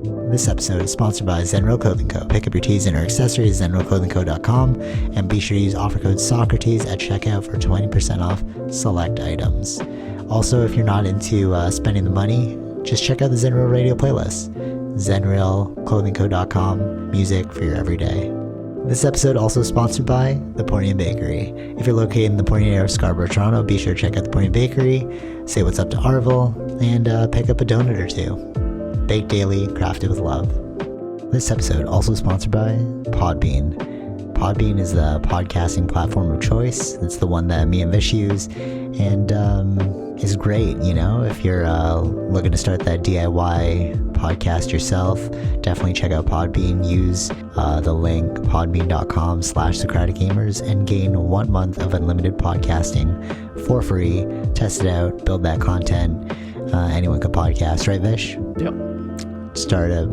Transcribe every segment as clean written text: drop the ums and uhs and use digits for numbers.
This episode is sponsored by Zenro Clothing Co. Pick up your tees and or accessories at zenroclothingco.com and be sure to use offer code Socrates at checkout for 20% off select items. Also, if you're not into spending the money, just check out the Zenrail radio playlist. zenrailclothingco.com, music for your everyday. This episode also sponsored by The Portian Bakery. If you're located in the Portian area of Scarborough, Toronto, be sure to check out The Portian Bakery, say what's up to Arville, and pick up a donut or two. Baked daily, crafted with love. This episode also sponsored by Podbean. Podbean is the podcasting platform of choice. It's the one that me and Vish use, and is great, you know, if you're looking to start that DIY podcast yourself. Definitely check out Podbean. Use the link podbean.com/SocraticGamers and gain 1 month of unlimited podcasting for free. Test it out, build that content. Anyone could podcast, right, Vish? Yep. Start a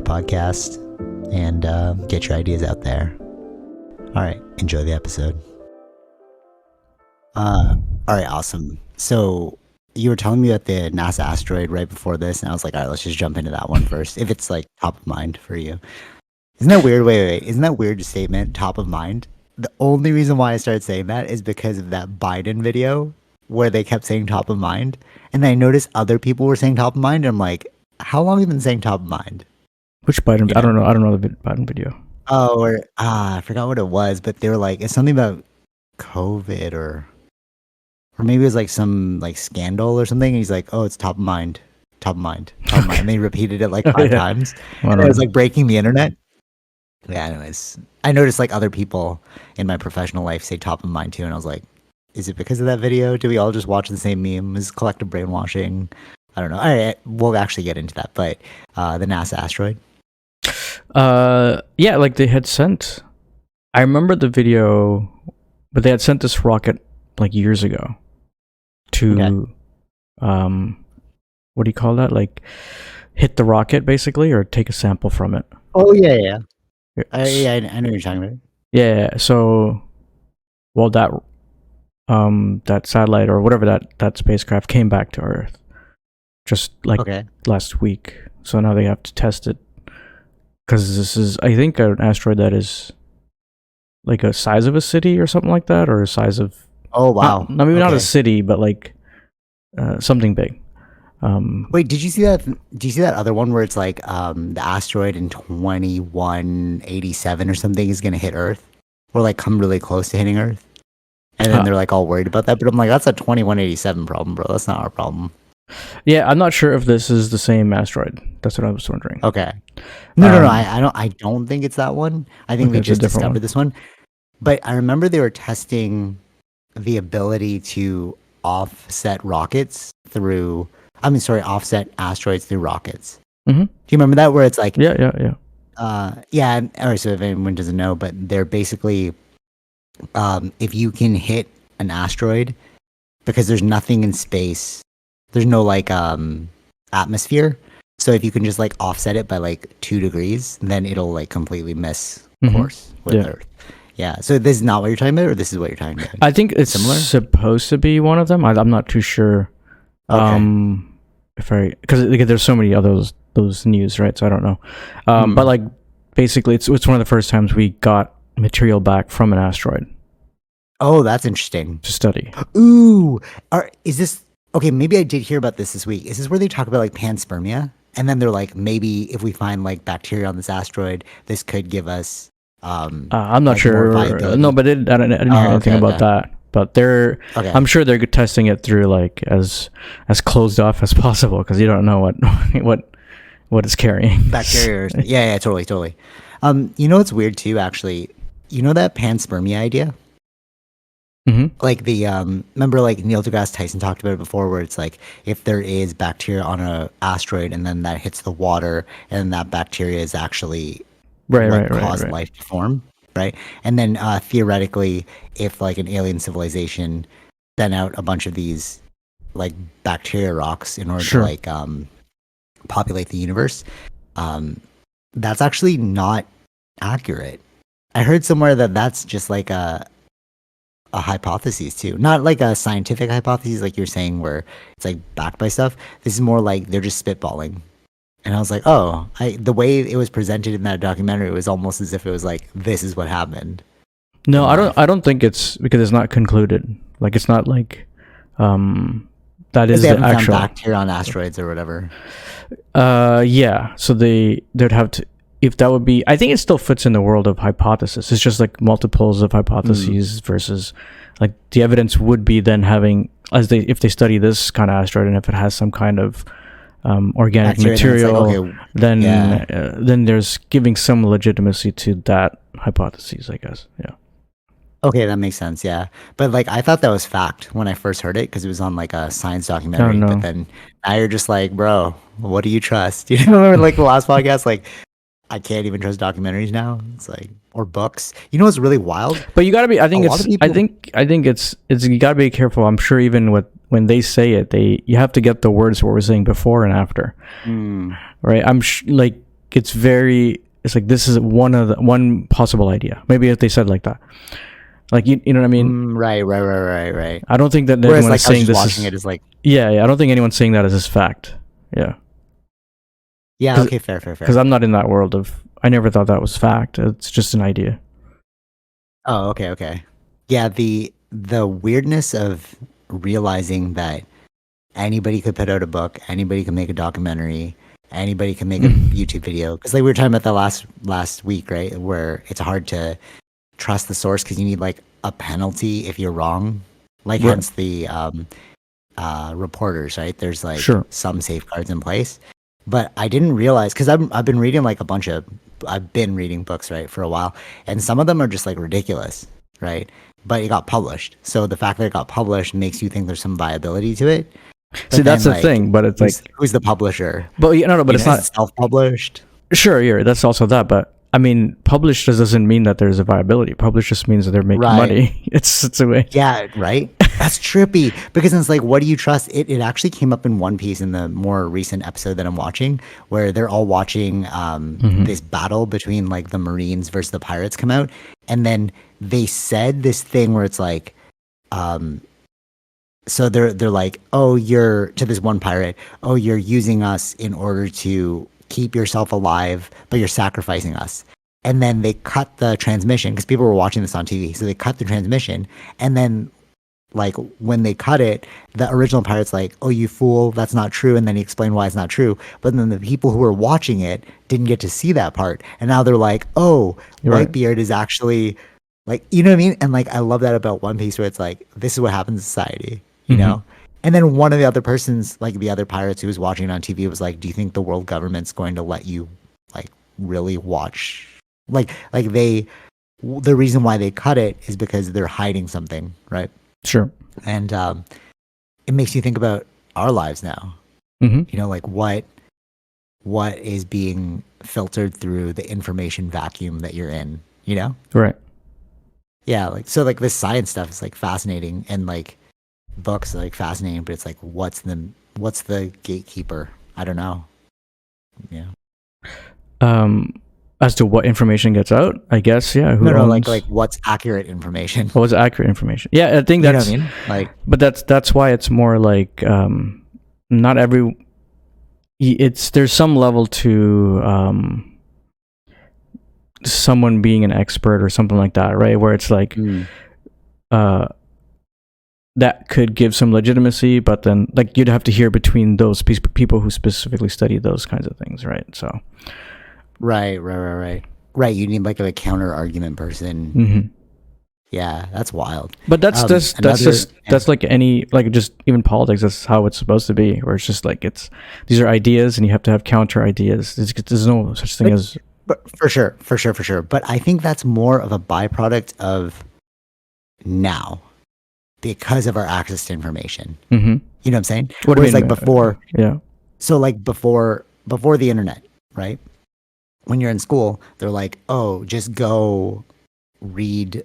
podcast and get your ideas out there. All right, enjoy the episode. All right, awesome. So you were telling me about the NASA asteroid right before this, and I was like, all right, let's just jump into that one first, if it's like top of mind for you. Isn't that weird? Wait. Isn't that weird to statement, top of mind? The only reason why I started saying that is because of that Biden video where they kept saying top of mind, and I noticed other people were saying top of mind, and I'm like, how long have you been saying top of mind? Which Biden? You I don't know. I don't know the Biden video. Oh, or I forgot what it was, but they were like, it's something about COVID or maybe it was like some like scandal or something. And he's like, oh, it's top of mind, top of mind, top of mind. And they repeated it like 5 times. And it was like breaking the internet. Yeah, anyways, I noticed like other people in my professional life say top of mind too, and I was like, is it because of that video? Do we all just watch the same meme? Is collective brainwashing? I don't know. All right, we'll actually get into that. But the NASA asteroid. Yeah, like they had sent. I remember the video, but they had sent this rocket like years ago to, what do you call that? Like hit the rocket basically, or take a sample from it. Oh yeah. I know what you're talking about. Yeah. So, well, that satellite or whatever that spacecraft came back to Earth just like last week. So now they have to test it because this is, I think, an asteroid that is like a size of a city or something like that, or a size of maybe not a city, but like something big. Wait, did you see that? Do you see that other one where it's like the asteroid in 2187 or something is going to hit Earth, or like come really close to hitting Earth? And then they're like all worried about that. But I'm like, that's a 2187 problem, bro. That's not our problem. Yeah, I'm not sure if this is the same asteroid. That's what I was wondering. Okay. No. I don't think it's that one. I think we just discovered this one. But I remember they were testing the ability to offset asteroids through rockets. Mm-hmm. Do you remember that? Where it's like, yeah. All right. So if anyone doesn't know, but they're basically, if you can hit an asteroid, because there's nothing in space, there's no like atmosphere. So if you can just like offset it by like 2 degrees, then it'll like completely miss course with Earth. Yeah. So this is not what you're talking about, or this is what you're talking about? I think it's similar. Supposed to be one of them. I'm not too sure. Okay. Because there's so many of those news, right? So I don't know. But like basically, it's one of the first times we got material back from an asteroid. Oh, that's interesting to study. Ooh, is this okay? Maybe I did hear about this week. Is this where they talk about like panspermia? And then they're like, maybe if we find like bacteria on this asteroid, this could give us. I'm not like sure. No, but I didn't hear anything about that. But I'm sure they're testing it through like as closed off as possible, because you don't know what it's carrying. Bacteria. Yeah, totally. You know what's weird too? Actually, you know that panspermia idea. Mm-hmm. Like the remember like Neil deGrasse Tyson talked about it before, where it's like if there is bacteria on an asteroid and then that hits the water, and that bacteria is actually cause life to form, right? And then theoretically, if like an alien civilization sent out a bunch of these like bacteria rocks in order to like populate the universe, that's actually not accurate. I heard somewhere that that's just like a hypothesis too, not like a scientific hypothesis like you're saying where it's like backed by stuff. This is more like they're just spitballing, And I was like, oh, the way it was presented in that documentary was almost as if it was like, this is what happened. No, I don't think it's because it's not concluded. Like it's not like that is they the haven't actual found bacteria on asteroids or whatever. Yeah. So they'd have to, if that would be, I think it still fits in the world of hypothesis. It's just like multiples of hypotheses versus like the evidence would be then having if they study this kind of asteroid and if it has some kind of organic material, like, okay, then there's giving some legitimacy to that hypothesis, I guess. Yeah. Okay, that makes sense. Yeah, but like I thought that was fact when I first heard it because it was on like a science documentary. No. But then now you're just like, bro, what do you trust? You know, like the last podcast, like I can't even trust documentaries now. It's like or books. You know what's really wild? But you gotta be. I think it's you gotta be careful. I'm sure even when they say it, you have to get the words what we're saying before and after, right? Like it's like this is one possible idea. Maybe if they said like that. Like you know what I mean? Right. I don't think that whereas anyone's like saying this watching it is like yeah. I don't think anyone's saying that as his fact. Yeah. Yeah. Okay. Fair. Because I'm not in that world of. I never thought that was fact. It's just an idea. Oh. Okay. Yeah. The weirdness of realizing that anybody could put out a book, anybody can make a documentary, anybody can make a YouTube video. Because like we were talking about that last week, right? Where it's hard to trust the source because you need like a penalty if you're wrong, like hence the reporters, right? There's like some safeguards in place, but I didn't realize because I've been reading like I've been reading books, right, for a while, and some of them are just like ridiculous, right? But it got published, so the fact that it got published makes you think there's some viability to it. But see, that's the thing, but it's like who's the publisher? But but it's not self-published. Sure, yeah, that's also that, but. I mean, published doesn't mean that there's a viability. Published just means that they're making money. It's a way. Yeah, right. That's trippy because it's like, what do you trust? It actually came up in One Piece in the more recent episode that I'm watching, where they're all watching this battle between like the Marines versus the pirates come out, and then they said this thing where it's like, so they're like, oh, you're to this one pirate, oh, you're using us in order to keep yourself alive, but you're sacrificing us. And then they cut the transmission because people were watching this on TV. So they cut the transmission. And then like when they cut it, the original pirate's like, oh, you fool, that's not true. And then he explained why it's not true. But then the people who were watching it didn't get to see that part. And now they're like, oh, Whitebeard is actually like, you know what I mean? And like, I love that about One Piece where it's like, this is what happens in society, you know? And then one of the other persons, like the other pirates who was watching it on TV was like, do you think the world government's going to let you like really watch? Like the reason why they cut it is because they're hiding something, right? Sure. And it makes you think about our lives now. You know, like what is being filtered through the information vacuum that you're in, you know? Right. Yeah, like so like this science stuff is like fascinating and like books are like fascinating, but it's like what's the gatekeeper? I don't know. Yeah. As to what information gets out, I guess, yeah. No, like what's accurate information? What's accurate information? Yeah, I think that's. You know what I mean? Like, but that's why it's more like not every. There's some level to someone being an expert or something like that, right? Where it's like, that could give some legitimacy, but then like you'd have to hear between those people who specifically study those kinds of things, right? So, right. You need like a counter argument person. Yeah, that's wild. But that's like any like just even politics. That's how it's supposed to be, where it's just like these are ideas, and you have to have counter ideas. There's no such thing as. But for sure. But I think that's more of a byproduct of now. Because of our access to information. You know what I'm saying? Whereas like before, so like before the internet, right? When you're in school, they're like, oh, just go read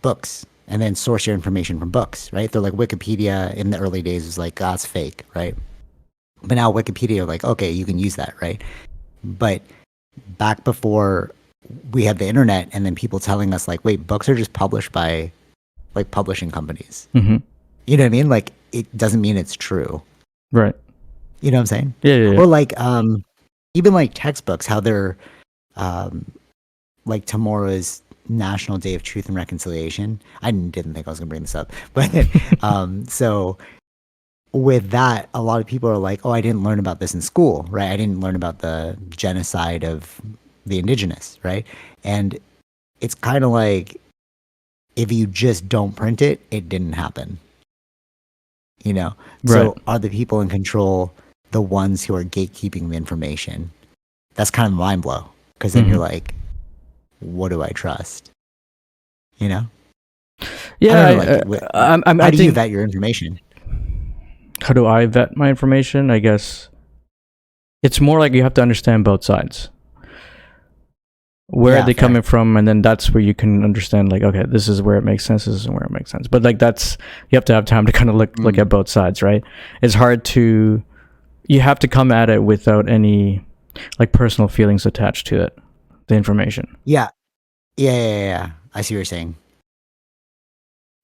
books and then source your information from books, right? They're like Wikipedia in the early days was like, that's fake, right? But now Wikipedia, like, okay, you can use that, right? But back before we had the internet and then people telling us like, wait, books are just published by like publishing companies. You know what I mean? Like it doesn't mean it's true. Right. You know what I'm saying? Yeah. Or like even like textbooks, how they're like tomorrow's National Day of Truth and Reconciliation. I didn't think I was going to bring this up, but so with that, a lot of people are like, "Oh, I didn't learn about this in school, right? I didn't learn about the genocide of the indigenous, right?" And it's kind of like, if you just don't print it, it didn't happen. You know? Right. So are the people in control the ones who are gatekeeping the information? That's kind of a mind blow, because then you're like, what do I trust? You know? Yeah. How do you vet your information? How do I vet my information? I guess it's more like you have to understand both sides. Where are they coming from? And then that's where you can understand, like, okay, this is where it makes sense, this is where it makes sense. But like, you have to have time to kind of look at both sides, right? It's hard to, you have to come at it without any like personal feelings attached to it, the information. Yeah. I see what you're saying.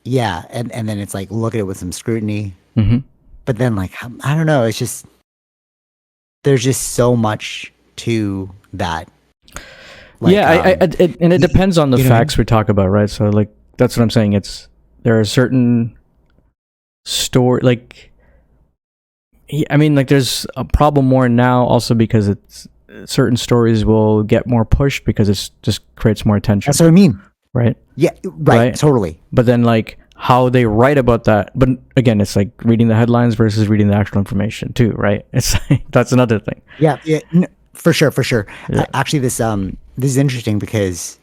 Yeah. And then it's like, look at it with some scrutiny. But then, like, I don't know, it's just, there's just so much to that. Like, it depends on the facts we talk about, right? So like, that's what I'm saying. There are certain like, I mean, like, there's a problem more now also because it's certain stories will get more pushed because it just creates more attention. That's what I mean. Right? Yeah, right? Totally. But then like how they write about that, but again, it's like reading the headlines versus reading the actual information too, right? It's like, that's another thing. Yeah, no, for sure. Yeah. Actually, this is interesting because,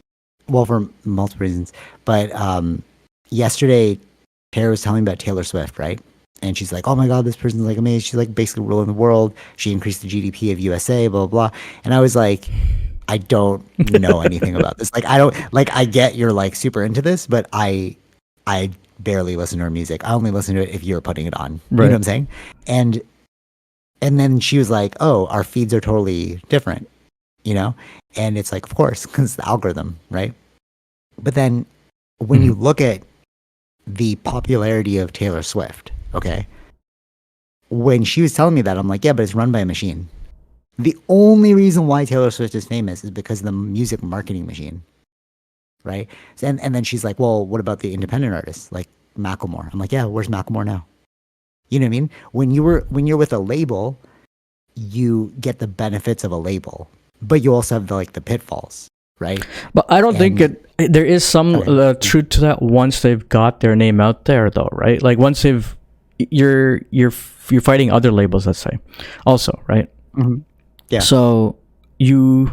well, for multiple reasons, but yesterday Tara was telling me about Taylor Swift, right? And she's like, "Oh my God, this person's like amazing. She's like basically ruling the world. She increased the GDP of USA, blah blah blah." And I was like, I don't know anything about this. Like, I don't, like, I get you're like super into this, but I barely listen to her music. I only listen to it if you're putting it on. Right. You know what I'm saying? And then she was like, "Oh, our feeds are totally different," you know? And it's like, of course, because the algorithm, right? But then when you look at the popularity of Taylor Swift, okay, when she was telling me that, I'm like, yeah, but it's run by a machine. The only reason why Taylor Swift is famous is because of the music marketing machine, right? And then she's like, well, what about the independent artists like Macklemore? I'm like, yeah, where's Macklemore now? You know what I mean? When you're with a label, you get the benefits of a label, but you also have the pitfalls, right? But I don't think there is some truth to that once they've got their name out there, though, right? Like once you're fighting other labels, let's say, also, right? Mm-hmm. Yeah. So the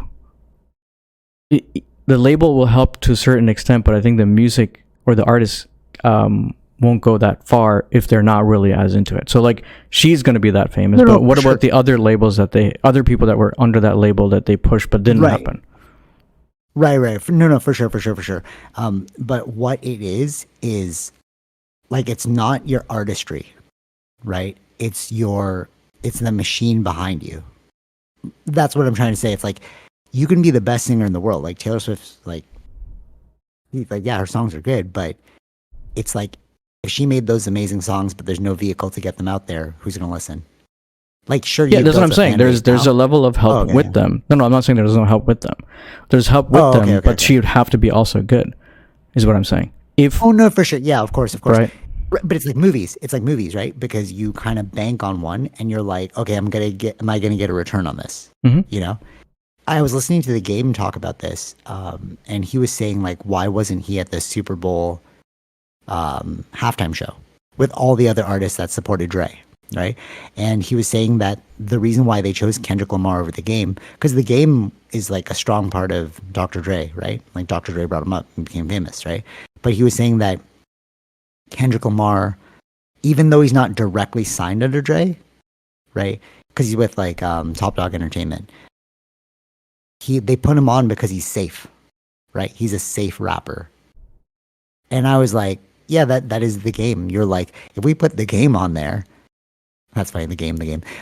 label will help to a certain extent, but I think the music or the artist won't go that far if they're not really as into it. So like, she's going to be that famous, but what about the other labels other people that were under that label that they pushed but didn't happen? Right. No, for sure. But what it is like, it's not your artistry, right? It's the machine behind you. That's what I'm trying to say. It's like, you can be the best singer in the world. Like Taylor Swift's like, yeah, her songs are good, but it's like, if she made those amazing songs, but there's no vehicle to get them out there, who's going to listen? Like, sure. Yeah, that's what I'm saying. There's a level of help with them. No, I'm not saying there's no help with them. There's help with them, but she would have to be also good, is what I'm saying. No, for sure. Yeah, of course. Right. But it's like movies. It's like movies, right? Because you kind of bank on one, and you're like, okay, am I gonna get a return on this? Mm-hmm. You know, I was listening to the Game talk about this, and he was saying like, why wasn't he at the Super Bowl halftime show with all the other artists that supported Dre, right? And he was saying that the reason why they chose Kendrick Lamar over the Game, because the Game is like a strong part of Dr. Dre, right? Like Dr. Dre brought him up and became famous, right? But he was saying that Kendrick Lamar, even though he's not directly signed under Dre, right? Because he's with like Top Dog Entertainment, they put him on because he's safe, right? He's a safe rapper. And I was like, yeah, that is the Game. You're like, if we put the Game on there, that's funny, the game.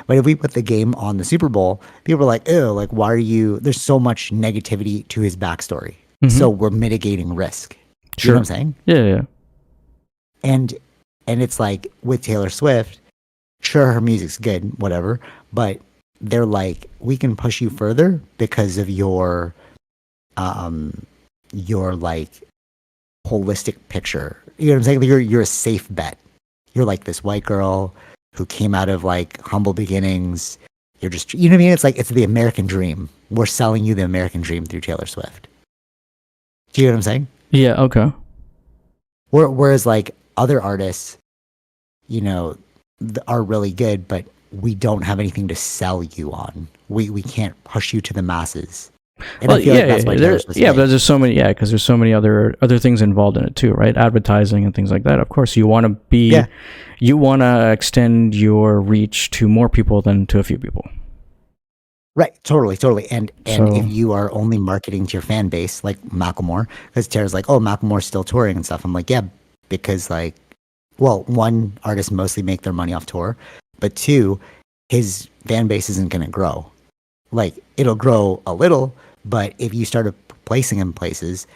But if we put the Game on the Super Bowl, people are like, ew, like, why are you, there's so much negativity to his backstory. Mm-hmm. So we're mitigating risk. Sure. You know what I'm saying? Yeah. And it's like with Taylor Swift, sure, her music's good, whatever, but they're like, we can push you further because of your like holistic picture. You know what I'm saying? Like, you're a safe bet. You're like this white girl who came out of like humble beginnings. You're just, you know what I mean? It's like, it's the American dream. We're selling you the American dream through Taylor Swift. Do you know what I'm saying? Yeah. Okay. Whereas like other artists, you know, are really good, but we don't have anything to sell you on. We can't push you to the masses. And well, I feel like that's why Taylor Swift's but there's so many, because there's so many other things involved in it too, right? Advertising and things like that. Of course, you want to be, you want to extend your reach to more people than to a few people. Right, totally. And if you are only marketing to your fan base, like Macklemore, because Tara's like, oh, Macklemore's still touring and stuff. I'm like, yeah, because like, well, one, artists mostly make their money off tour, but two, his fan base isn't going to grow. Like, it'll grow a little, but if you started placing him places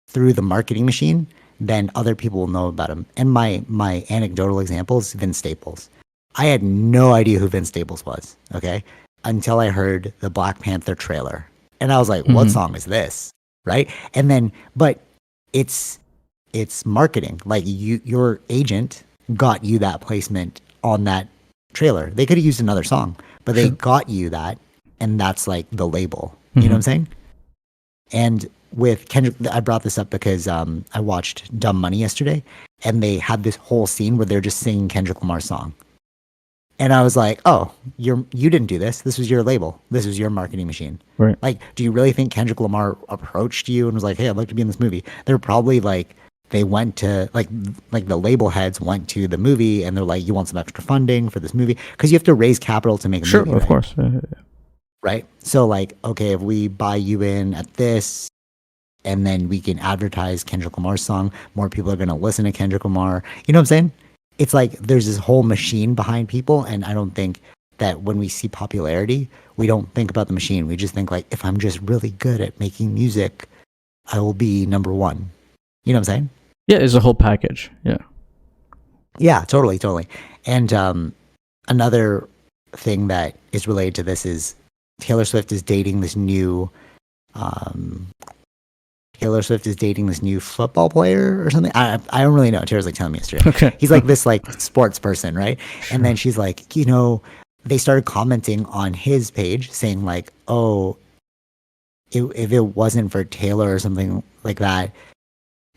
through the marketing machine, then other people will know about him. And my anecdotal example is Vince Staples. I had no idea who Vince Staples was, okay, until I heard the Black Panther trailer. And I was like, what song is this? Right? And then, but it's marketing. Like, your agent got you that placement on that trailer. They could have used another song, but they got you that, and that's like the label. You know what I'm saying? And with Kendrick, I brought this up because I watched Dumb Money yesterday, and they had this whole scene where they're just singing Kendrick Lamar's song. And I was like, oh, you didn't do this. This was your label. This was your marketing machine. Right. Like, do you really think Kendrick Lamar approached you and was like, hey, I'd like to be in this movie? They're probably like, they went to, like the label heads went to the movie, and they're like, you want some extra funding for this movie? Because you have to raise capital to make a movie. Sure, of course. Right? So like, okay, if we buy you in at this, and then we can advertise Kendrick Lamar's song, more people are going to listen to Kendrick Lamar. You know what I'm saying? It's like there's this whole machine behind people, and I don't think that when we see popularity, we don't think about the machine. We just think like, if I'm just really good at making music, I will be number one. You know what I'm saying? Yeah, it's a whole package. Yeah. Yeah, totally. And another thing that is related to this is Taylor Swift is dating this new football player or something. I don't really know. Tara's like telling me yesterday. Okay. He's like this like sports person, right? Sure. And then she's like, you know, they started commenting on his page saying like, oh, if it wasn't for Taylor or something like that,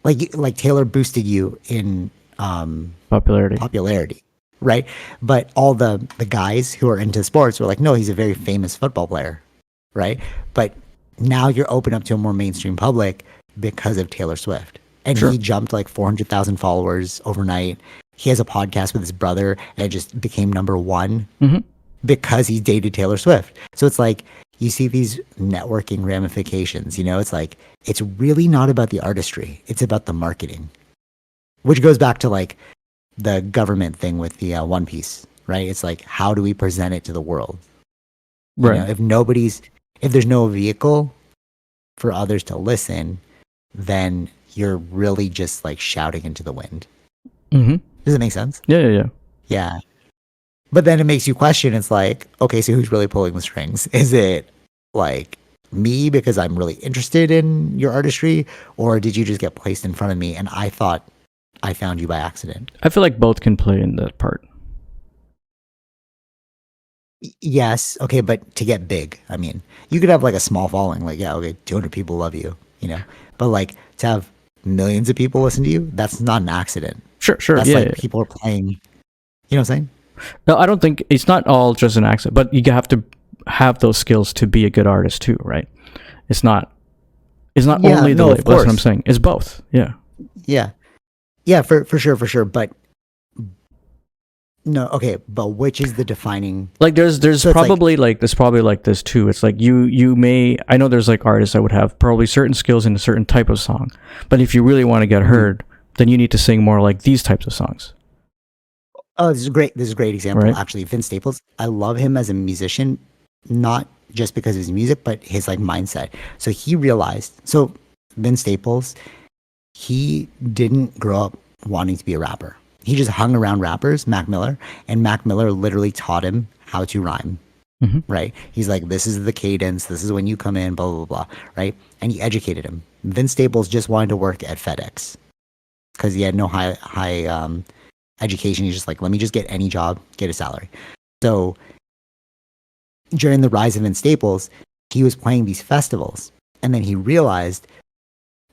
like Taylor boosted you in popularity, right? But all the guys who are into sports were like, no, he's a very famous football player, right? But now you're open up to a more mainstream public because of Taylor Swift. And he jumped like 400,000 followers overnight. He has a podcast with his brother, and it just became number one because he dated Taylor Swift. So it's like, you see these networking ramifications, you know? It's like, it's really not about the artistry. It's about the marketing, which goes back to like the government thing with the One Piece, right? It's like, how do we present it to the world? Right. You know, if there's no vehicle for others to listen, then you're really just like shouting into the wind. Does it make sense? Yeah. But then it makes you question. It's like, okay, so who's really pulling the strings? Is it like me because I'm really interested in your artistry, or did you just get placed in front of me and I thought I found you by accident? I feel like both can play in that part. Yes. Okay. But to get big, I mean, you could have like a small following, like, yeah, okay, 200 people love you, you know, but like to have millions of people listen to you, that's not an accident. Sure. That's like people are playing, you know what I'm saying? No, I don't think it's not all just an accident, but you have to have those skills to be a good artist too, right? It's not only the label. That's what I'm saying. It's both. Yeah. Yeah, for sure. But no, okay, but which is the defining? Like there's probably like this too. It's like you may, I know there's like artists that would have probably certain skills in a certain type of song, but if you really want to get heard, then you need to sing more like these types of songs. Oh, this is a great example. Right? Actually, Vince Staples, I love him as a musician, not just because of his music, but his like mindset. So he realized, Vince Staples, he didn't grow up wanting to be a rapper. He just hung around rappers, Mac Miller, and Mac Miller literally taught him how to rhyme. right? He's like, this is the cadence, this is when you come in, blah, blah, blah, right? And he educated him. Vince Staples just wanted to work at FedEx because he had no high education. He's just like, let me just get any job, get a salary. So during the rise of Vince Staples, he was playing these festivals. And then he realized,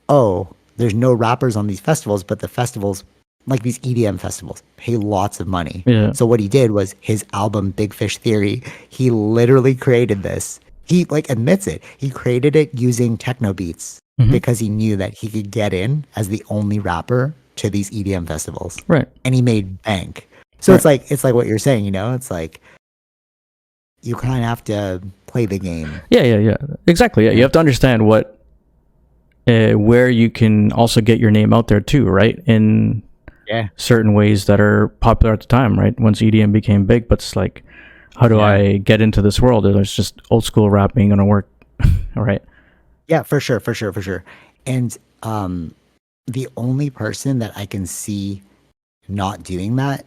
oh, there's no rappers on these festivals, but the festivals, like these EDM festivals, pay lots of money. Yeah. So what he did was his album Big Fish Theory, he literally created this. He like admits it. He created it using techno beats because he knew that he could get in as the only rapper to these EDM festivals. Right. And he made bank. So it's like what you're saying, you know? It's like you kind of have to play the game. Yeah. Exactly. Yeah. You have to understand where you can also get your name out there too, right? In certain ways that are popular at the time, right? Once EDM became big, but it's like, how do I get into this world? There's just old school rap ain't gonna work, right? Yeah, for sure. And the only person that I can see not doing that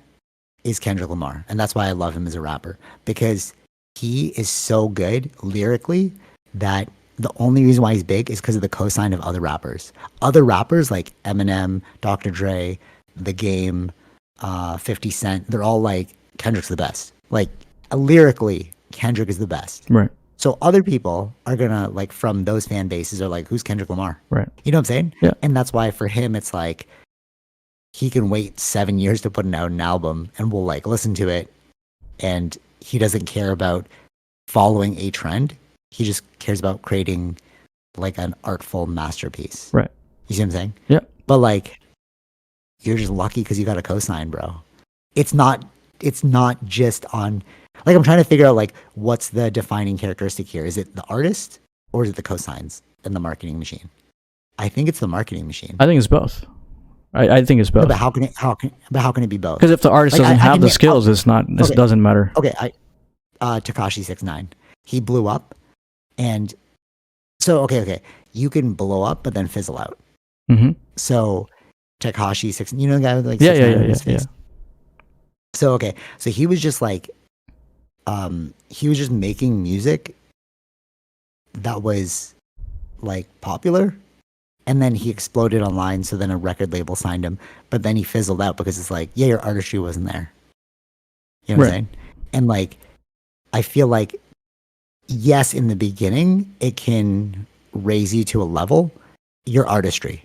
is Kendrick Lamar, and that's why I love him as a rapper, because he is so good lyrically that the only reason why he's big is because of the cosign of other rappers. Other rappers like Eminem, Dr. Dre, The Game, 50 Cent, they're all like, Kendrick's the best. Like, lyrically, Kendrick is the best. Right. So other people are gonna, like, from those fan bases are like, who's Kendrick Lamar? Right. You know what I'm saying? Yeah. And that's why for him, it's like, he can wait 7 years to put out an album and we'll like listen to it. And he doesn't care about following a trend. He just cares about creating like an artful masterpiece. Right. You see what I'm saying? Yeah. But like, you're just lucky because you got a cosign, bro. It's not just on, like, I'm trying to figure out like, what's the defining characteristic here? Is it the artist or is it the cosigns and the marketing machine? I think it's the marketing machine. I think it's both. I think it's both. No, but how can it be both? Because if the artist doesn't have the skills, it doesn't matter. Okay, Tekashi 6ix9ine, he blew up, and so okay, you can blow up but then fizzle out. So Tekashi 6, you know the guy with like 6ix9ine yeah. So so he was just like, he was just making music that was like popular. And then he exploded online, so then a record label signed him. But then he fizzled out because it's like, yeah, your artistry wasn't there. You know what I'm saying? And like, I feel like, yes, in the beginning, it can raise you to a level, your artistry.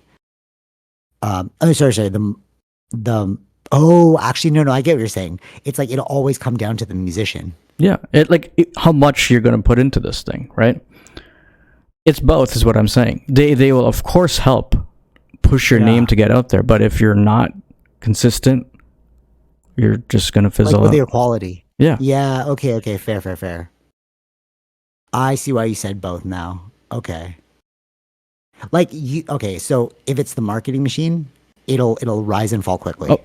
Sorry. Actually, no, I get what you're saying. It's like, it'll always come down to the musician. Yeah. How much you're going to put into this thing, right? It's both, is what I'm saying. They will, of course, help push your name to get out there. But if you're not consistent, you're just going to fizzle out. With your quality. Yeah. Yeah. Okay. Fair. I see why you said both now. Okay. So if it's the marketing machine, it'll rise and fall quickly. Oh,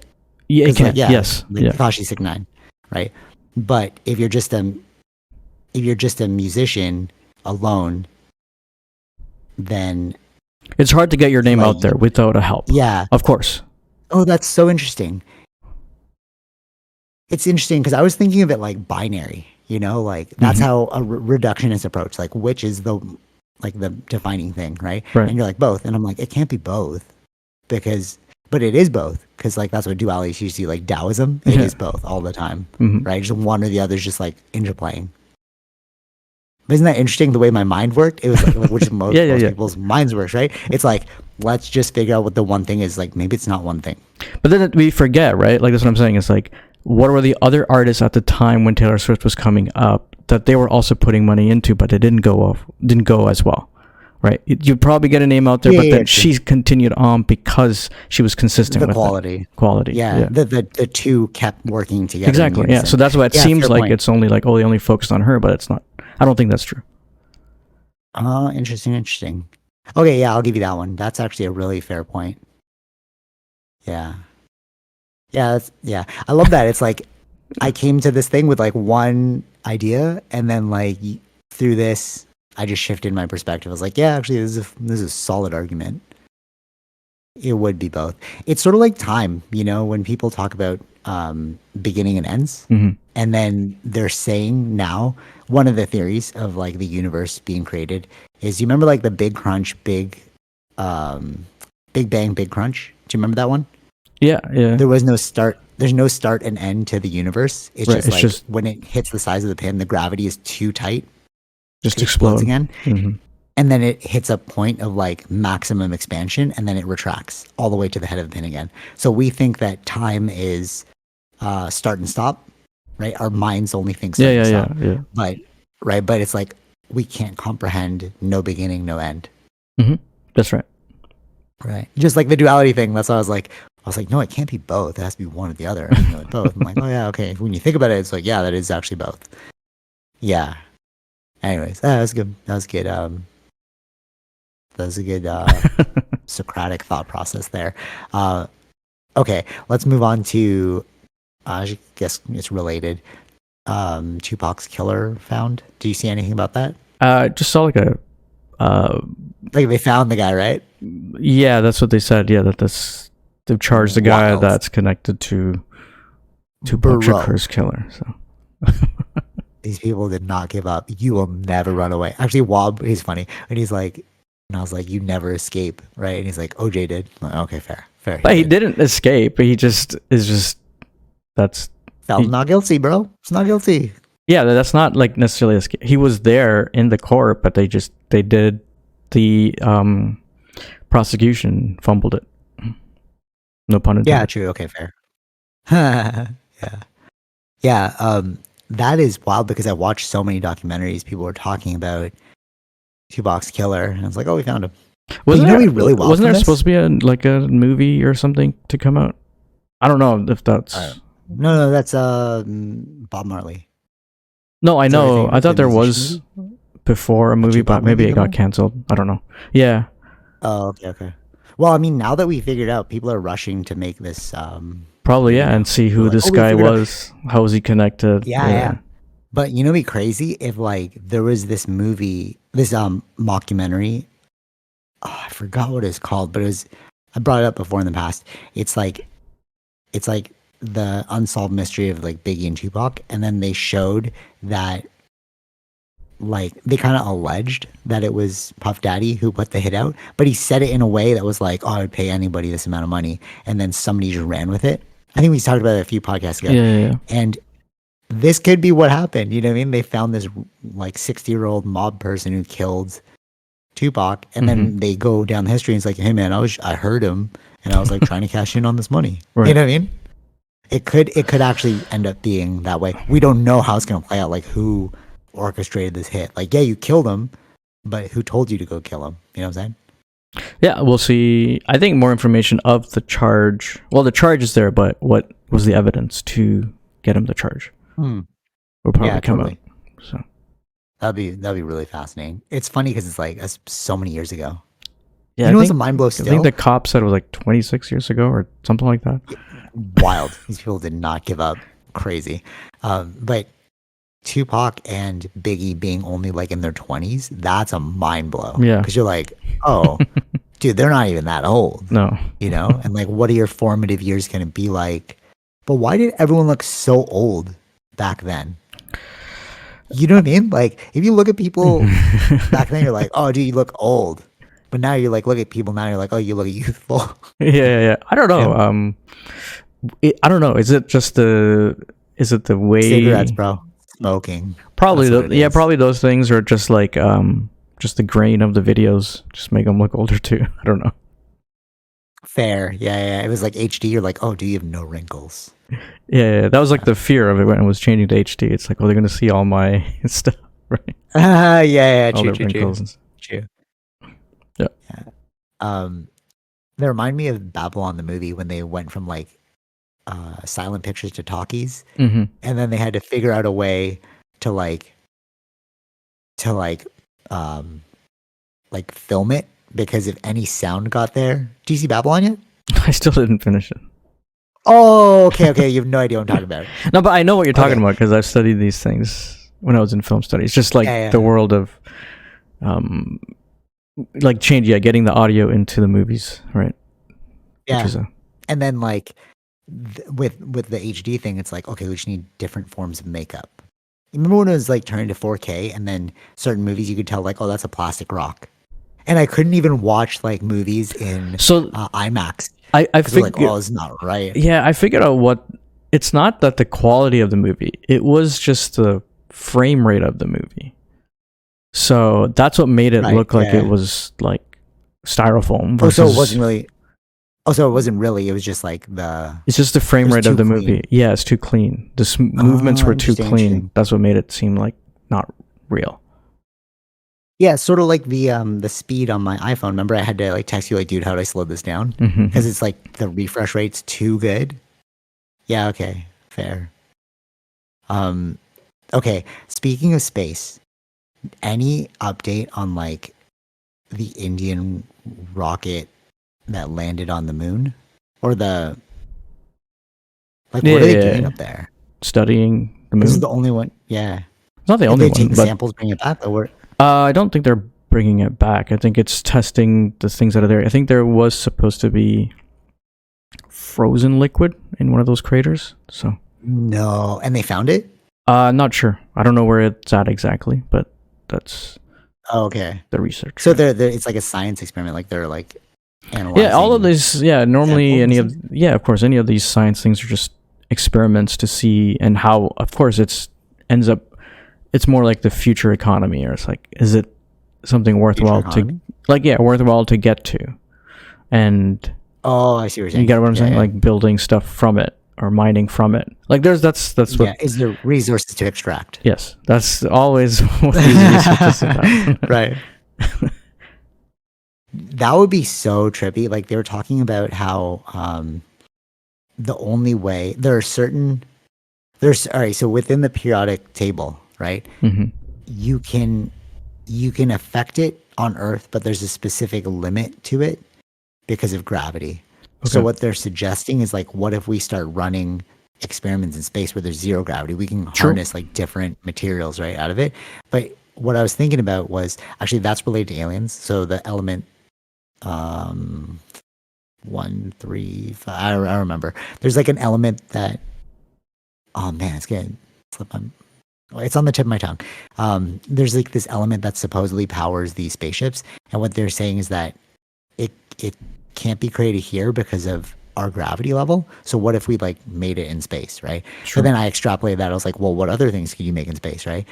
yeah, it can. Like, yes. Tekashi 6ix9ine, right? But if you're just a musician alone, then it's hard to get your name out there without a help. Yeah. Of course. Oh, that's so interesting. It's interesting because I was thinking of it like binary, you know, like that's how a reductionist approach, like which is the defining thing, right? And you're like both. And I'm like, it can't be both but it is both because like that's what duality is usually, like Taoism. It is both all the time, right? Just one or the other is just like interplaying. But isn't that interesting the way my mind worked? It was like which most people's minds works, right? It's like, let's just figure out what the one thing is. Like maybe it's not one thing. But then we forget, right? Like that's what I'm saying. It's like, what were the other artists at the time when Taylor Swift was coming up that they were also putting money into, but it didn't go as well, right? You probably get a name out there, but then she continued on because she was consistent with quality. Yeah. The two kept working together. Exactly. Yeah. So that's why it seems like it's only like, oh, they only focused on her, but it's not. I don't think that's true. Oh, interesting. Okay, yeah, I'll give you that one. That's actually a really fair point. Yeah. I love that. It's like I came to this thing with like one idea, and then like through this, I just shifted my perspective. I was like, yeah, actually, this is a solid argument. It would be both. It's sort of like time, when people talk about beginning and ends, and then they're saying now one of the theories of like the universe being created is, you remember like the Big Crunch, Big Bang, Big Crunch? Do you remember that one? Yeah. There was no start. There's no start and end to the universe. It's Right, just it's like just- when it hits the size of the pin, the gravity is too tight. Just It explodes explode. again. And then it hits a point of like maximum expansion, and then it retracts all the way to the head of the pin again. So we think that time is start and stop, right? Our minds only think start and stop. Yeah. But it's like we can't comprehend no beginning, no end. That's right. Right. Just like the duality thing. That's why I was like, no, it can't be both. It has to be one or the other. Like both. I'm like, oh yeah, okay. When you think about it, it's like, yeah, that is actually both. Yeah. Anyways, that was good. That was good. That was a good Socratic thought process there. Okay, let's move on to, I guess it's related. Tupac's killer found. Do you see anything about that? Just saw like a. Like they found the guy, right? Yeah, that's what they said. Yeah, they've charged the guy Wild. that's connected to Tupac Shakur's killer. So these people did not give up. You will never run away. Actually, Wob, he's funny, and he's like, and I was like, you never escape, right? And he's like, OJ did. I'm like, okay, fair. But he didn't escape. He just is just not guilty, bro. It's not guilty. Yeah, that's not like necessarily escape. He was there in the court, but they did the prosecution fumbled it. No pun intended. Yeah, true. Okay, fair. Yeah. That is wild because I watched so many documentaries. People were talking about Tupac's killer, and I was like, "Oh, we found him." Wasn't there supposed to be a movie or something to come out? I don't know if that's. No, that's Bob Marley. No, I know. I thought there was before a movie, but maybe it got canceled. I don't know. Yeah. Oh, okay. Well, I mean, now that we figured out, people are rushing to make this. Probably, yeah, and see who this guy was. How was he connected? Yeah. But it'd be crazy if like there was this movie, this mockumentary. Oh, I forgot what it's called, but I brought it up before in the past. It's like the unsolved mystery of like Biggie and Tupac, and then they showed that like they kind of alleged that it was Puff Daddy who put the hit out, but he said it in a way that was like, oh, I would pay anybody this amount of money, and then somebody just ran with it. I think we talked about it a few podcasts ago. Yeah. And this could be what happened. You know what I mean? They found this like 60-year-old mob person who killed Tupac, and then they go down the history and it's like, hey man, I heard him, and I was like trying to cash in on this money. Right. You know what I mean? It could actually end up being that way. We don't know how it's going to play out. Like who orchestrated this hit? Like, yeah, you killed him, but who told you to go kill him? You know what I'm saying? Yeah, we'll see. I think more information of the charge. Well, the charge is there, but what was the evidence to get him the charge? Will probably come out. So that'd be really fascinating. It's funny because it's like that's so many years ago. Yeah, what's a mind blow still? I think the cop said it was like 26 years ago or something like that. Wild. These people did not give up. Crazy. But Tupac and Biggie being only like in their 20s, that's a mind blow. Yeah. Because you're like, oh, dude, they're not even that old. No. And like, what are your formative years going to be like? But why did everyone look so old back then? You know what I mean? Like, if you look at people back then, you're like, oh, dude, you look old. But now you're like, look at people now, you're like, oh, you look youthful. Yeah. I don't know. I don't know. Is it the way cigarettes, bro? Smoking. Probably probably those things are just like just the grain of the videos just make them look older too. I don't know. Fair. Yeah. It was like HD. You're like, oh, do you have no wrinkles? Yeah. That was like the fear of it when it was changing to HD. It's like, oh, they're gonna see all my stuff, right? Yeah. All True. Yeah. They remind me of Babylon the movie when they went from like silent pictures to talkies, and then they had to figure out a way to film it, because if any sound got there. Do you see Babylon yet? I still didn't finish it. Oh, okay. You have no idea what I'm talking about. No, but I know what you're talking about because I've studied these things when I was in film studies. Just like the world of like getting the audio into the movies, right? which is a and then like with the HD thing, it's like, okay, we just need different forms of makeup. Remember when it was like turned to 4K, and then certain movies you could tell like, oh, that's a plastic rock, and I couldn't even watch like movies in IMAX. I figured, like, oh, it's not right. Yeah, I figured out what. It's not that the quality of the movie; it was just the frame rate of the movie. So that's what made it look like it was like styrofoam. Versus, so it wasn't really. Oh, so it wasn't really. It was just like the. It's just the frame rate of the movie. Yeah, it's too clean. The movements were too clean. That's what made it seem like not real. Yeah, sort of like the speed on my iPhone. Remember, I had to like text you like, dude, how do I slow this down? Because it's like the refresh rate's too good. Yeah. Okay. Fair. Okay. Speaking of space, any update on like the Indian rocket that landed on the moon, or the what are they doing up there? Studying the moon. This is the only one. Yeah, it's not the only one. Take the samples, bring it back. Or I don't think they're bringing it back. I think it's testing the things that are there. I think there was supposed to be frozen liquid in one of those craters. So no, and they found it. Not sure. I don't know where it's at exactly, but that's okay. The research. So they're it's like a science experiment. Like they're like analyzing. Yeah, all of these. Yeah, normally of course, any of these science things are just experiments to see and how. Of course, it's more like the future economy, or it's like, is it something worthwhile worthwhile to get to? And I see what you're saying. You get what I'm saying? Yeah. Like building stuff from it or mining from it. Like that's what. Yeah, is there resources to extract? Yes, that's always what these researchers about. Right. That would be so trippy. Like they were talking about how the only way there's all right. So within the periodic table, right, you can affect it on Earth, but there's a specific limit to it because of gravity. Okay. So what they're suggesting is like, what if we start running experiments in space where there's zero gravity? We can harness like different materials right out of it. But what I was thinking about was actually that's related to aliens. So the element 1, 3, 5, I don't remember. There's like an element that, oh man, it's getting slip on. It's on the tip of my tongue. There's like this element that supposedly powers these spaceships, and what they're saying is that it can't be created here because of our gravity level. So what if we like made it in space, right? Sure. So then I extrapolated that. I was like, well, what other things could you make in space, right?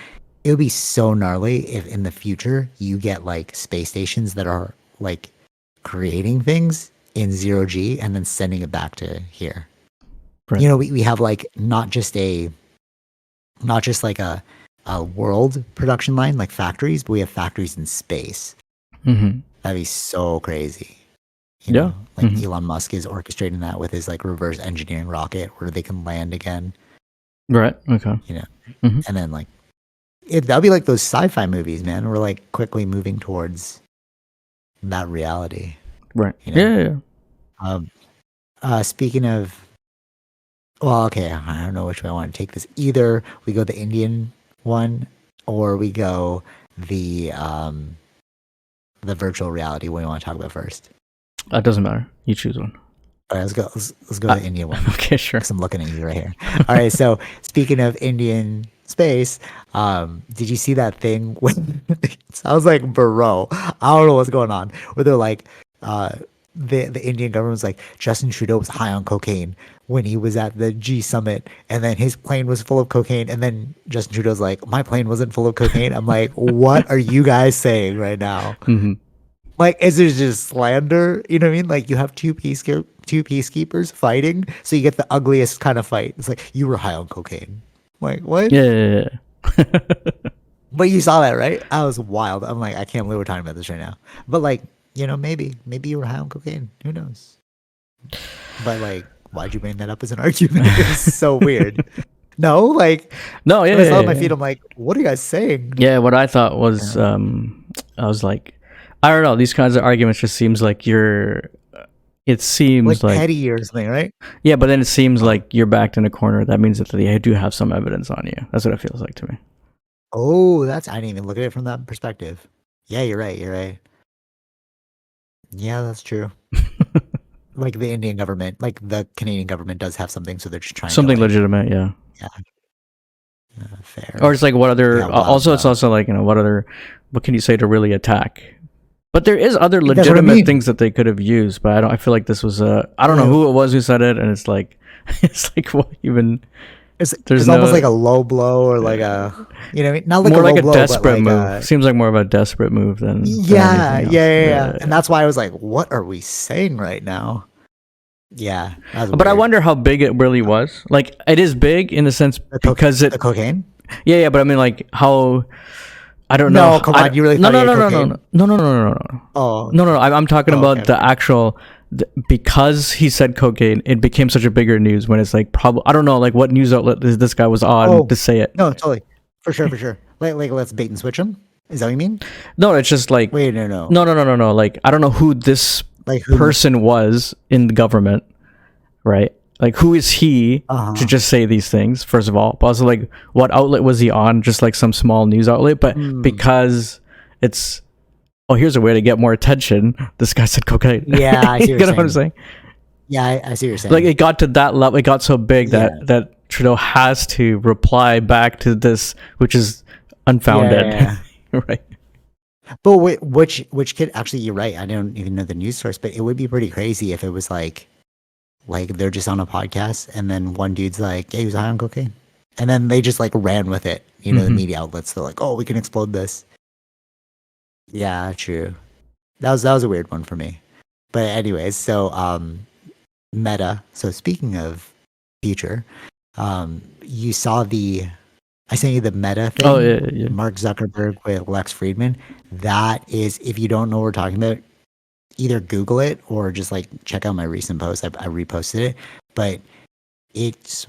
It would be so gnarly if in the future you get like space stations that are like creating things in 0G and then sending it back to here. Right. You know, we have like not just like a world production line like factories, but we have factories in space. That'd be so crazy. You know, like Elon Musk is orchestrating that with his like reverse engineering rocket where they can land again. Right. Okay. You know, and then like that'll be like those sci-fi movies, man. We're like quickly moving towards that reality. Right. You know? Yeah. Speaking of, well, okay, I don't know which way I want to take this. Either we go the Indian one, or we go the virtual reality. What do you want to talk about first? It doesn't matter. You choose one. All right, let's go. Let's go to the Indian one. Okay, sure. Because I'm looking at you right here. All right. So speaking of Indian space, did you see that thing? It sounds like bro. I don't know what's going on. Where they're like, the Indian government was like, Justin Trudeau was high on cocaine when he was at the G summit, and then his plane was full of cocaine, and then Justin Trudeau's like, my plane wasn't full of cocaine. I'm like, what are you guys saying right now? Like, is it just slander? You know what I mean? Like, you have two peacekeepers fighting, so you get the ugliest kind of fight. It's like, you were high on cocaine. Like, what? Yeah. But you saw that, right? I was wild. I'm like, I can't believe we're talking about this right now. But like, you know, maybe you were high on cocaine. Who knows? But like, why'd you bring that up as an argument? It's so weird. No, like, no, yeah. When I saw my feet, I'm like, what are you guys saying? Yeah, what I thought was, I was like, I don't know. These kinds of arguments just seems like it seems like petty or something, right? Yeah, but then it seems like you're backed in a corner. That means that they do have some evidence on you. That's what it feels like to me. Oh, I didn't even look at it from that perspective. Yeah, you're right. Yeah, that's true. like the Indian government, like the Canadian government does have something, so they're just trying something to like, legitimate, yeah. Yeah. Fair. Or it's like what other? Yeah, also, it's also like what other? What can you say to really attack? But there is other That's what I legitimate mean. things that they could have used. But I don't. I feel like this was I don't know who it was who said it, and it's like what even? It's no, almost like a low blow or like a, you know, what I mean? Not like more a like low a blow, desperate but like move. Seems like more of a desperate move than yeah, anything else. yeah. And that's why I was like, what are we saying right now? Yeah, but I wonder how big it really was. Like, it is big in the sense because the cocaine. Yeah, but I mean, like, how? I don't know. No, come on, you really no, thought no. Oh, no. I'm talking about the actual. Because he said cocaine, it became such a bigger news when it's like probably I don't know like what news outlet this guy was on to say it. No, totally, for sure. Like let's bait and switch him. Is that what you mean? No, it's just like wait, no. Like I don't know who this person was in the government, right? Like who is he to just say these things? First of all, but also like what outlet was he on? Just like some small news outlet, but because it's. Oh, here's a way to get more attention. This guy said cocaine. Yeah, I see what I'm saying. Yeah, I see what you're saying. Like it got to that level. It got so big that Trudeau has to reply back to this, which is unfounded. Yeah. Right. But which kid? Actually, you're right. I don't even know the news source, but it would be pretty crazy if it was like they're just on a podcast and then one dude's like, "Yeah, he was high on cocaine," and then they just like ran with it. You know, the media outlets. They're like, "Oh, we can explode this." Yeah, true. That was a weird one for me. But anyways, so Meta. So speaking of future, you saw I sent you the Meta thing. Oh yeah. Mark Zuckerberg with Lex Friedman. That is, if you don't know what we're talking about, either Google it or just like check out my recent post. I reposted it, but it's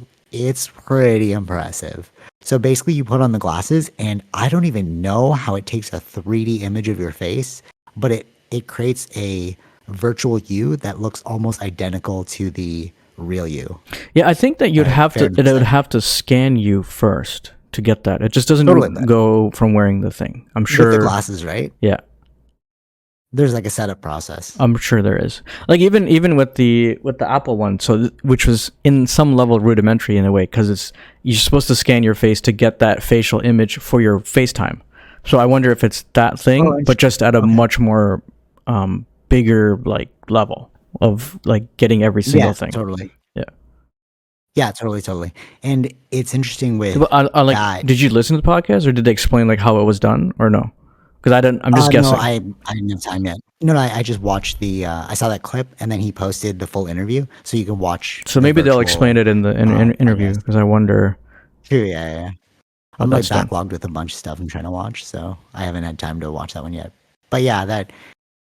pretty impressive. So basically you put on the glasses and I don't even know how it takes a 3D image of your face, but it creates a virtual you that looks almost identical to the real you. Yeah, I think that it would have to scan you first to get that. It just doesn't go from wearing the thing. I'm sure. With the glasses, right? Yeah. There's like a setup process. I'm sure there is. Like even with the Apple one, so which was in some level rudimentary in a way because you're supposed to scan your face to get that facial image for your FaceTime. So I wonder if it's that thing, but just at a much more bigger like level of like getting every single thing. Totally. Yeah. Yeah, totally. And it's interesting with that. Did you listen to the podcast or did they explain like how it was done or no? Because I'm just guessing. No, I didn't have time yet. No, I just watched I saw that clip and then he posted the full interview, so you can watch. So maybe they'll explain it in the interview because I wonder. True, yeah. I'm like backlogged with a bunch of stuff I'm trying to watch, so I haven't had time to watch that one yet. But yeah,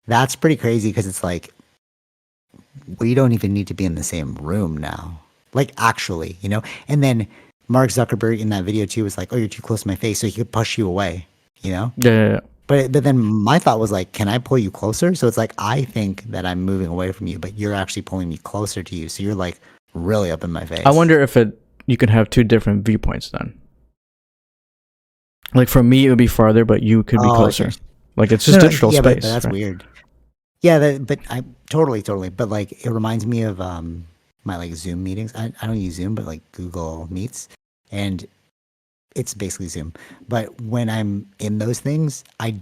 that's pretty crazy because it's like we don't even need to be in the same room now. Like actually, you know. And then Mark Zuckerberg in that video too was like, "Oh, you're too close to my face," so he could push you away. You know. Yeah. But then my thought was like, can I pull you closer? So it's like, I think that I'm moving away from you, but you're actually pulling me closer to you. So you're like really up in my face. I wonder if you can have two different viewpoints then. Like for me, it would be farther, but you could be closer. Like it's just digital space. But that's weird. Yeah, but I totally. But like, it reminds me of my like Zoom meetings. I don't use Zoom, but like Google Meets. And it's basically Zoom. But when I'm in those things, I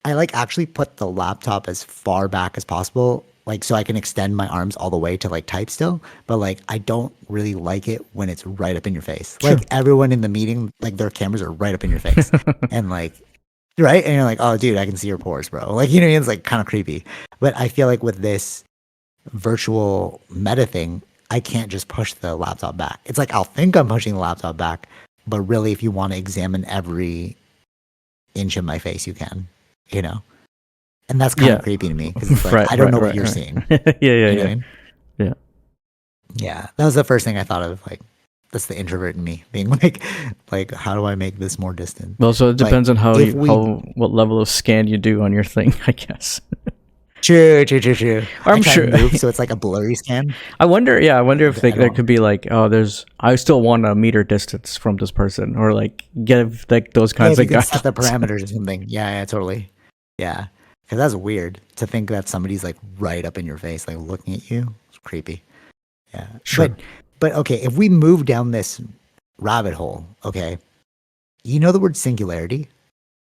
like actually put the laptop as far back as possible, like so I can extend my arms all the way to like type still. But like I don't really like it when it's right up in your face. Sure. Like everyone in the meeting, like their cameras are right up in your face. And like, right? And you're like, oh dude, I can see your pores, bro. Like, you know what I mean? It's like kind of creepy. But I feel like with this virtual Meta thing, I can't just push the laptop back. It's like I'll think I'm pushing the laptop back, but really, if you want to examine every inch of my face, you can, you know? And that's kind of creepy to me because it's like, I don't know what you're seeing. Yeah. Yeah. That was the first thing I thought of. Like, that's the introvert in me being like, how do I make this more distant? Well, so it depends on what level of scan you do on your thing, I guess. True. I'm sure. Move, so it's like a blurry scan. I wonder if there could be like, I still want a meter distance from this person, or like get like those kinds of guys. Set the parameters or something. Yeah, totally. Yeah. Because that's weird to think that somebody's like right up in your face, like looking at you. It's creepy. Yeah. Sure. But okay, if we move down this rabbit hole, okay, you know the word singularity?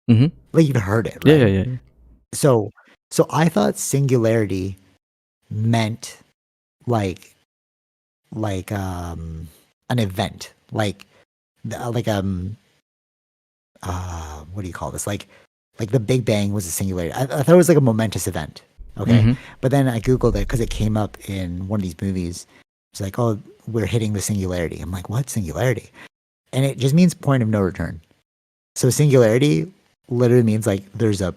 Mm-hmm. Like you've heard it, Yeah, right? yeah, yeah. So I thought singularity meant like an event, like what do you call this? Like the Big Bang was a singularity. I thought it was like a momentous event. Okay. Mm-hmm. But then I Googled it because it came up in one of these movies. It's like, oh, we're hitting the singularity. I'm like, what singularity? And it just means point of no return. So singularity literally means like there's a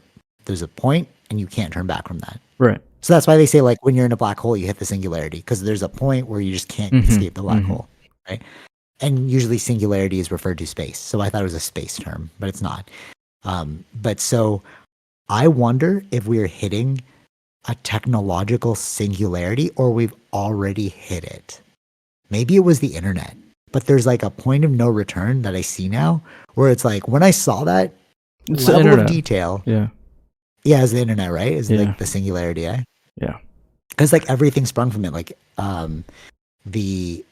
point and you can't turn back from that. Right. So that's why they say like when you're in a black hole, you hit the singularity because there's a point where you just can't escape the black hole, right? And usually singularity is referred to space. So I thought it was a space term, but it's not. But so I wonder if we're hitting a technological singularity or we've already hit it. Maybe it was the internet, but there's like a point of no return that I see now where it's like when I saw that It's the level of internet. detail. Yeah. Yeah, it's the internet, right? It's like the singularity, eh? Yeah. Because like everything sprung from it, like the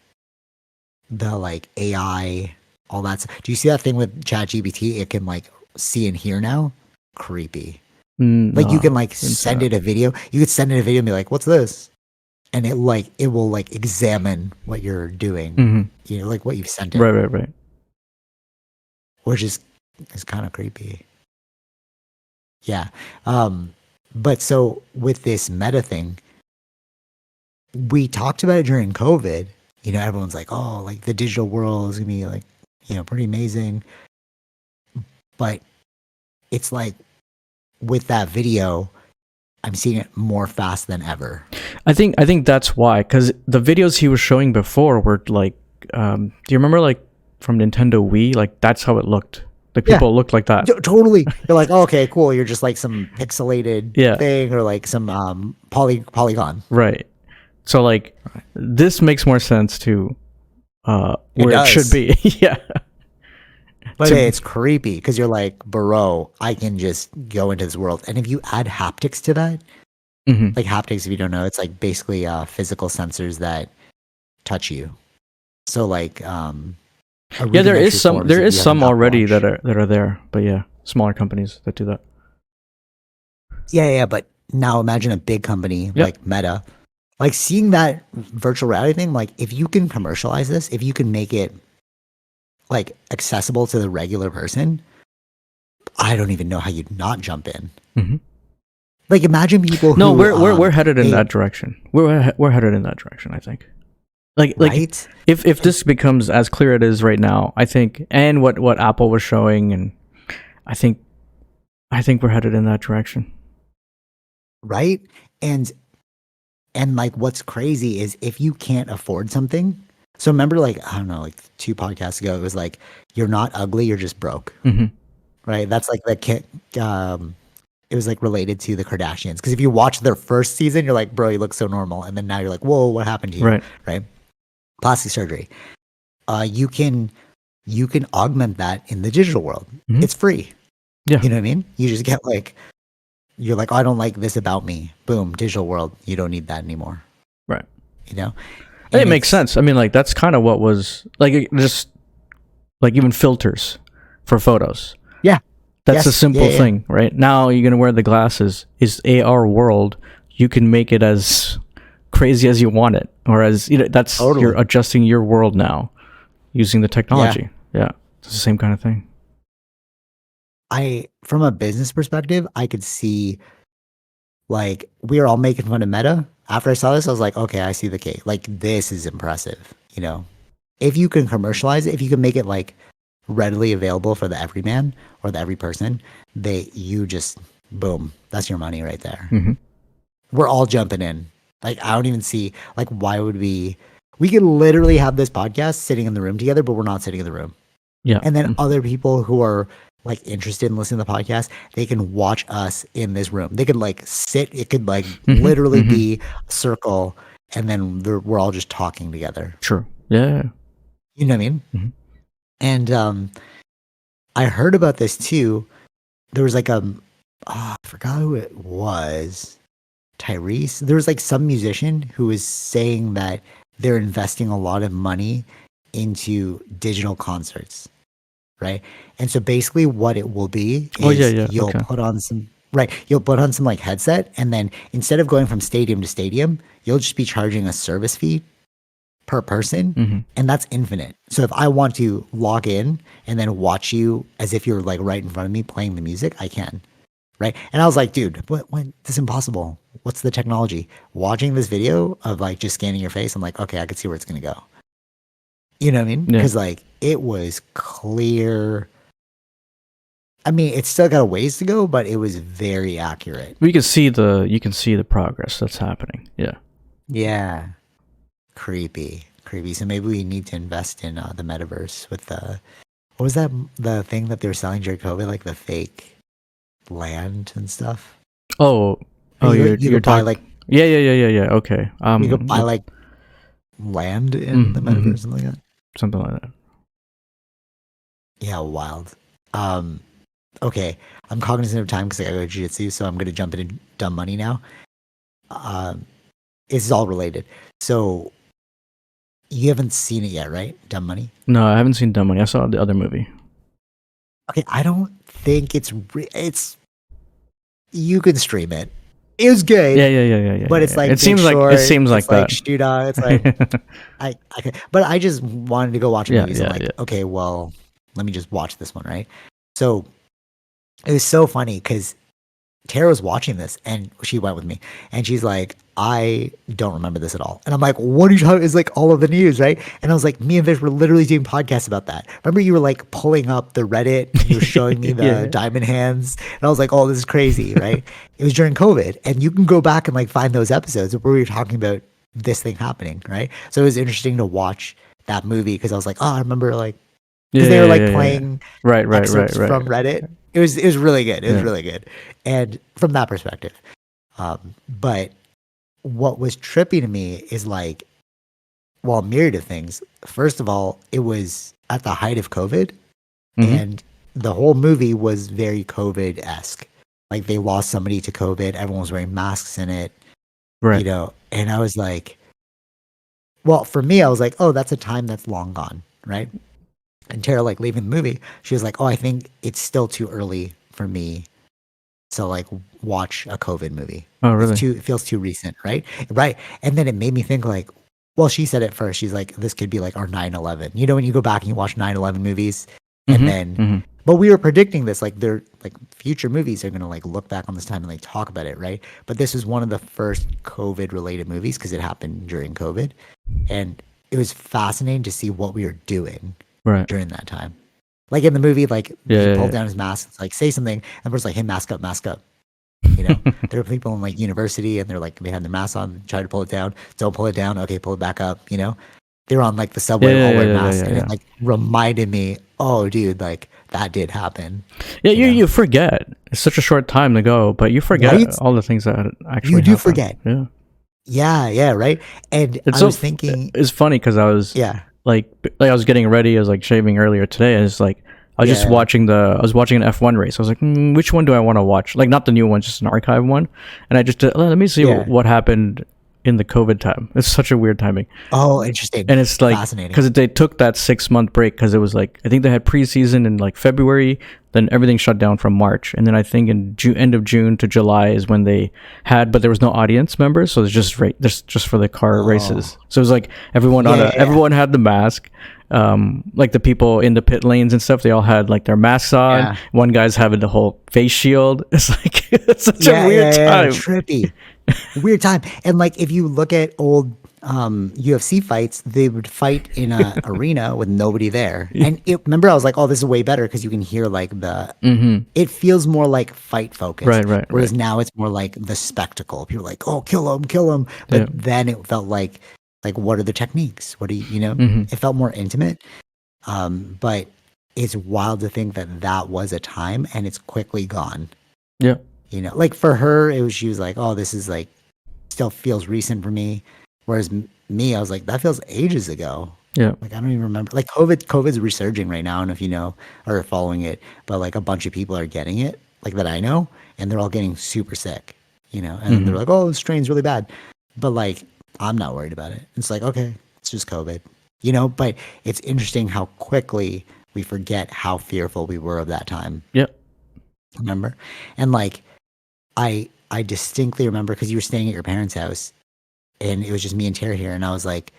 like AI, all that. Do you see that thing with ChatGPT? It can like see and hear now. Creepy. Like you can like send it a video. You could send it a video and be like, "What's this?" And it will like examine what you're doing. Mm-hmm. You know, like what you've sent it. Right. Which is kind of creepy. Yeah. But so with this meta thing, we talked about it during COVID. You know, everyone's like, oh, like the digital world is gonna be like, you know, pretty amazing. But it's like with that video, I'm seeing it more fast than ever. I think that's why, because the videos he was showing before were like, do you remember like from Nintendo Wii? Like that's how it looked. Like people looked like that. Totally. You're like, oh, okay, cool. You're just like some pixelated thing or like some polygon. Right. So like this makes more sense to where it should be. Yeah. But it's creepy because you're like, bro, I can just go into this world. And if you add haptics to that, like haptics, if you don't know, it's like basically physical sensors that touch you. So like, there is some already that are there, but yeah, smaller companies that do that. Yeah. But now imagine a big company like Meta, like seeing that virtual reality thing. Like if you can commercialize this, if you can make it like accessible to the regular person, I don't even know how you'd not jump in. Mm-hmm. Like imagine people who... No, we're headed in that direction. We're headed in that direction, I think. Like right? if this becomes as clear it is right now, I think, and what Apple was showing, and I think we're headed in that direction. Right? And like what's crazy is if you can't afford something. So remember, like, I don't know, like 2 podcasts ago, it was like, you're not ugly, you're just broke. Mm-hmm. Right? That's like it was like related to the Kardashians. Because if you watch their first season, you're like, bro, you look so normal. And then now you're like, whoa, what happened to you? Right? Plastic surgery. You can augment that in the digital world. Mm-hmm. It's free. Yeah. You know what I mean? You just get like, you're like, oh, I don't like this about me. Boom, digital world. You don't need that anymore. Right. You know? And it makes sense. I mean, like, that's kind of what was, like, just, like, even filters for photos. Yeah. That's a simple thing, right? Now you're going to wear the glasses. Is AR world, you can make it as crazy as you want it. Or as, you know, that's, you're adjusting your world now using the technology. Yeah. It's the same kind of thing. From a business perspective, I could see, like, we are all making fun of Meta. After I saw this, I was like, okay, I see the case. Like, this is impressive, you know? If you can commercialize it, if you can make it, like, readily available for the everyman or the every person, you just, boom, that's your money right there. Mm-hmm. We're all jumping in. Like, I don't even see, like, why would we could literally have this podcast sitting in the room together, but we're not sitting in the room. Yeah. And then other people who are, like, interested in listening to the podcast, they can watch us in this room. They could like sit, it could like literally be a circle, and then we're all just talking together. True. Yeah. You know what I mean? Mm-hmm. And I heard about this too. There was like I forgot who it was. Tyrese. There was like some musician who was saying that they're investing a lot of money into digital concerts, right? And so basically what it will be Oh yeah, is yeah. you'll Okay. put on some right, you'll put on some like headset, and then instead of going from stadium to stadium, you'll just be charging a service fee per person, Mm-hmm. and that's infinite. So if I want to log in and then watch you as if you're like right in front of me playing the music, I can. Right. And I was like, dude, what this is impossible. What's the technology? Watching this video of like just scanning your face, I'm like, okay, I can see where it's gonna go. You know what I mean? Yeah. Because like it was clear. I mean, it's still got a ways to go, but it was very accurate. You can see the progress that's happening. Yeah. Yeah. Creepy. Creepy. So maybe we need to invest in the metaverse with the what was that the thing that they were selling during COVID, like the fake land and stuff? Oh, You you're could buy talking. like Yeah. Okay. you could buy like land in the mm-hmm. metaverse, something like that. Something like that. Yeah, wild. Um, okay, I'm cognizant of time because I gotta go to jiu-jitsu, so I'm gonna jump into dumb money now. Um, this is all related. So you haven't seen it yet, right? Dumb money. No, I haven't seen Dumb Money. I saw the other movie. Okay, I don't think it's. You can stream it. It was good. Yeah. But it's like it seems like short, it seems like it's that. shootout. It's like but I just wanted to go watch movies. I'm like, okay, well, let me just watch this one, right? So it was so funny because Tara was watching this and she went with me and she's like, I don't remember this at all. And I'm like, what are you talking? It's like all of the news, right? And I was like, me and Vish were literally doing podcasts about that. Remember you were like pulling up the Reddit and you were showing me the diamond hands. And I was like, oh, this is crazy, right? It was during COVID. And you can go back and like find those episodes where we were talking about this thing happening, right? So it was interesting to watch that movie because I was like, oh, I remember like, because they were like playing excerpts from Reddit. It was really good. It was really good, and from that perspective. But what was trippy to me is like, well, a myriad of things. First of all, it was at the height of COVID, and the whole movie was very COVID-esque. Like they lost somebody to COVID. Everyone was wearing masks in it, right? You know, and I was like, well, for me, I was like, oh, that's a time that's long gone, right? And Tara, like leaving the movie, she was like, "Oh, I think it's still too early for me to like watch a COVID movie. Oh, really? It feels too recent, right? Right." And then it made me think like, well, she said it first. She's like, "This could be like our 9/11." You know, when you go back and you watch 9/11 movies, and then, but we were predicting this. Like, they're like future movies are gonna like look back on this time and like talk about it, right? But this was one of the first COVID-related movies because it happened during COVID, and it was fascinating to see what we were doing. Right. During that time. Like in the movie, like he pulled down his mask, it's like say something, and was like, hey, mask up, mask up. You know? There were people in like university and they're like they had their mask on, try to pull it down, don't pull it down, okay, pull it back up, you know? They were on like the subway all wearing masks, and it like reminded me, oh dude, like that did happen. Yeah, you forget. It's such a short time to go, but you forget all the things that actually you do happened. forget. Yeah, right. And I was thinking it's funny because I was like I was getting ready, I was like shaving earlier today, and it's like I was just watching I was watching an F1 race. I was like, which one do I want to watch? Like not the new one, just an archive one. And I just let me see what happened in the COVID time. It's such a weird timing. Oh, interesting. And it's like because they took that 6-month break because it was like I think they had preseason in like February, then everything shut down from March, and then I think in end of June to July is when they had, but there was no audience members, so it's just just for the car races. So it was like everyone everyone had the mask. Like the people in the pit lanes and stuff, they all had like their masks on. One guy's having the whole face shield. It's like it's such a weird time. Trippy. Weird time. And like if you look at old UFC fights, they would fight in a arena with nobody there. And remember I was like, oh, this is way better because you can hear like the it feels more like fight focused. Right. Whereas now it's more like the spectacle. People are like, oh, kill him. But then it felt like what are the techniques? What do you know? It felt more intimate. But it's wild to think that was a time and it's quickly gone. Yeah. You know, like for her, she was like, oh, this is like, still feels recent for me. Whereas me, I was like, that feels ages ago. Yeah. Like, I don't even remember. Like COVID's resurging right now. I don't know if you know or are following it, but like a bunch of people are getting it. like that I know, and they're all getting super sick, and they're like, oh, this strain's really bad. But like, I'm not worried about it. It's like, okay, it's just COVID, but it's interesting how quickly we forget how fearful we were of that time. Yeah. Remember? And like, I distinctly remember, because you were staying at your parents' house and it was just me and Tara here. And I was like,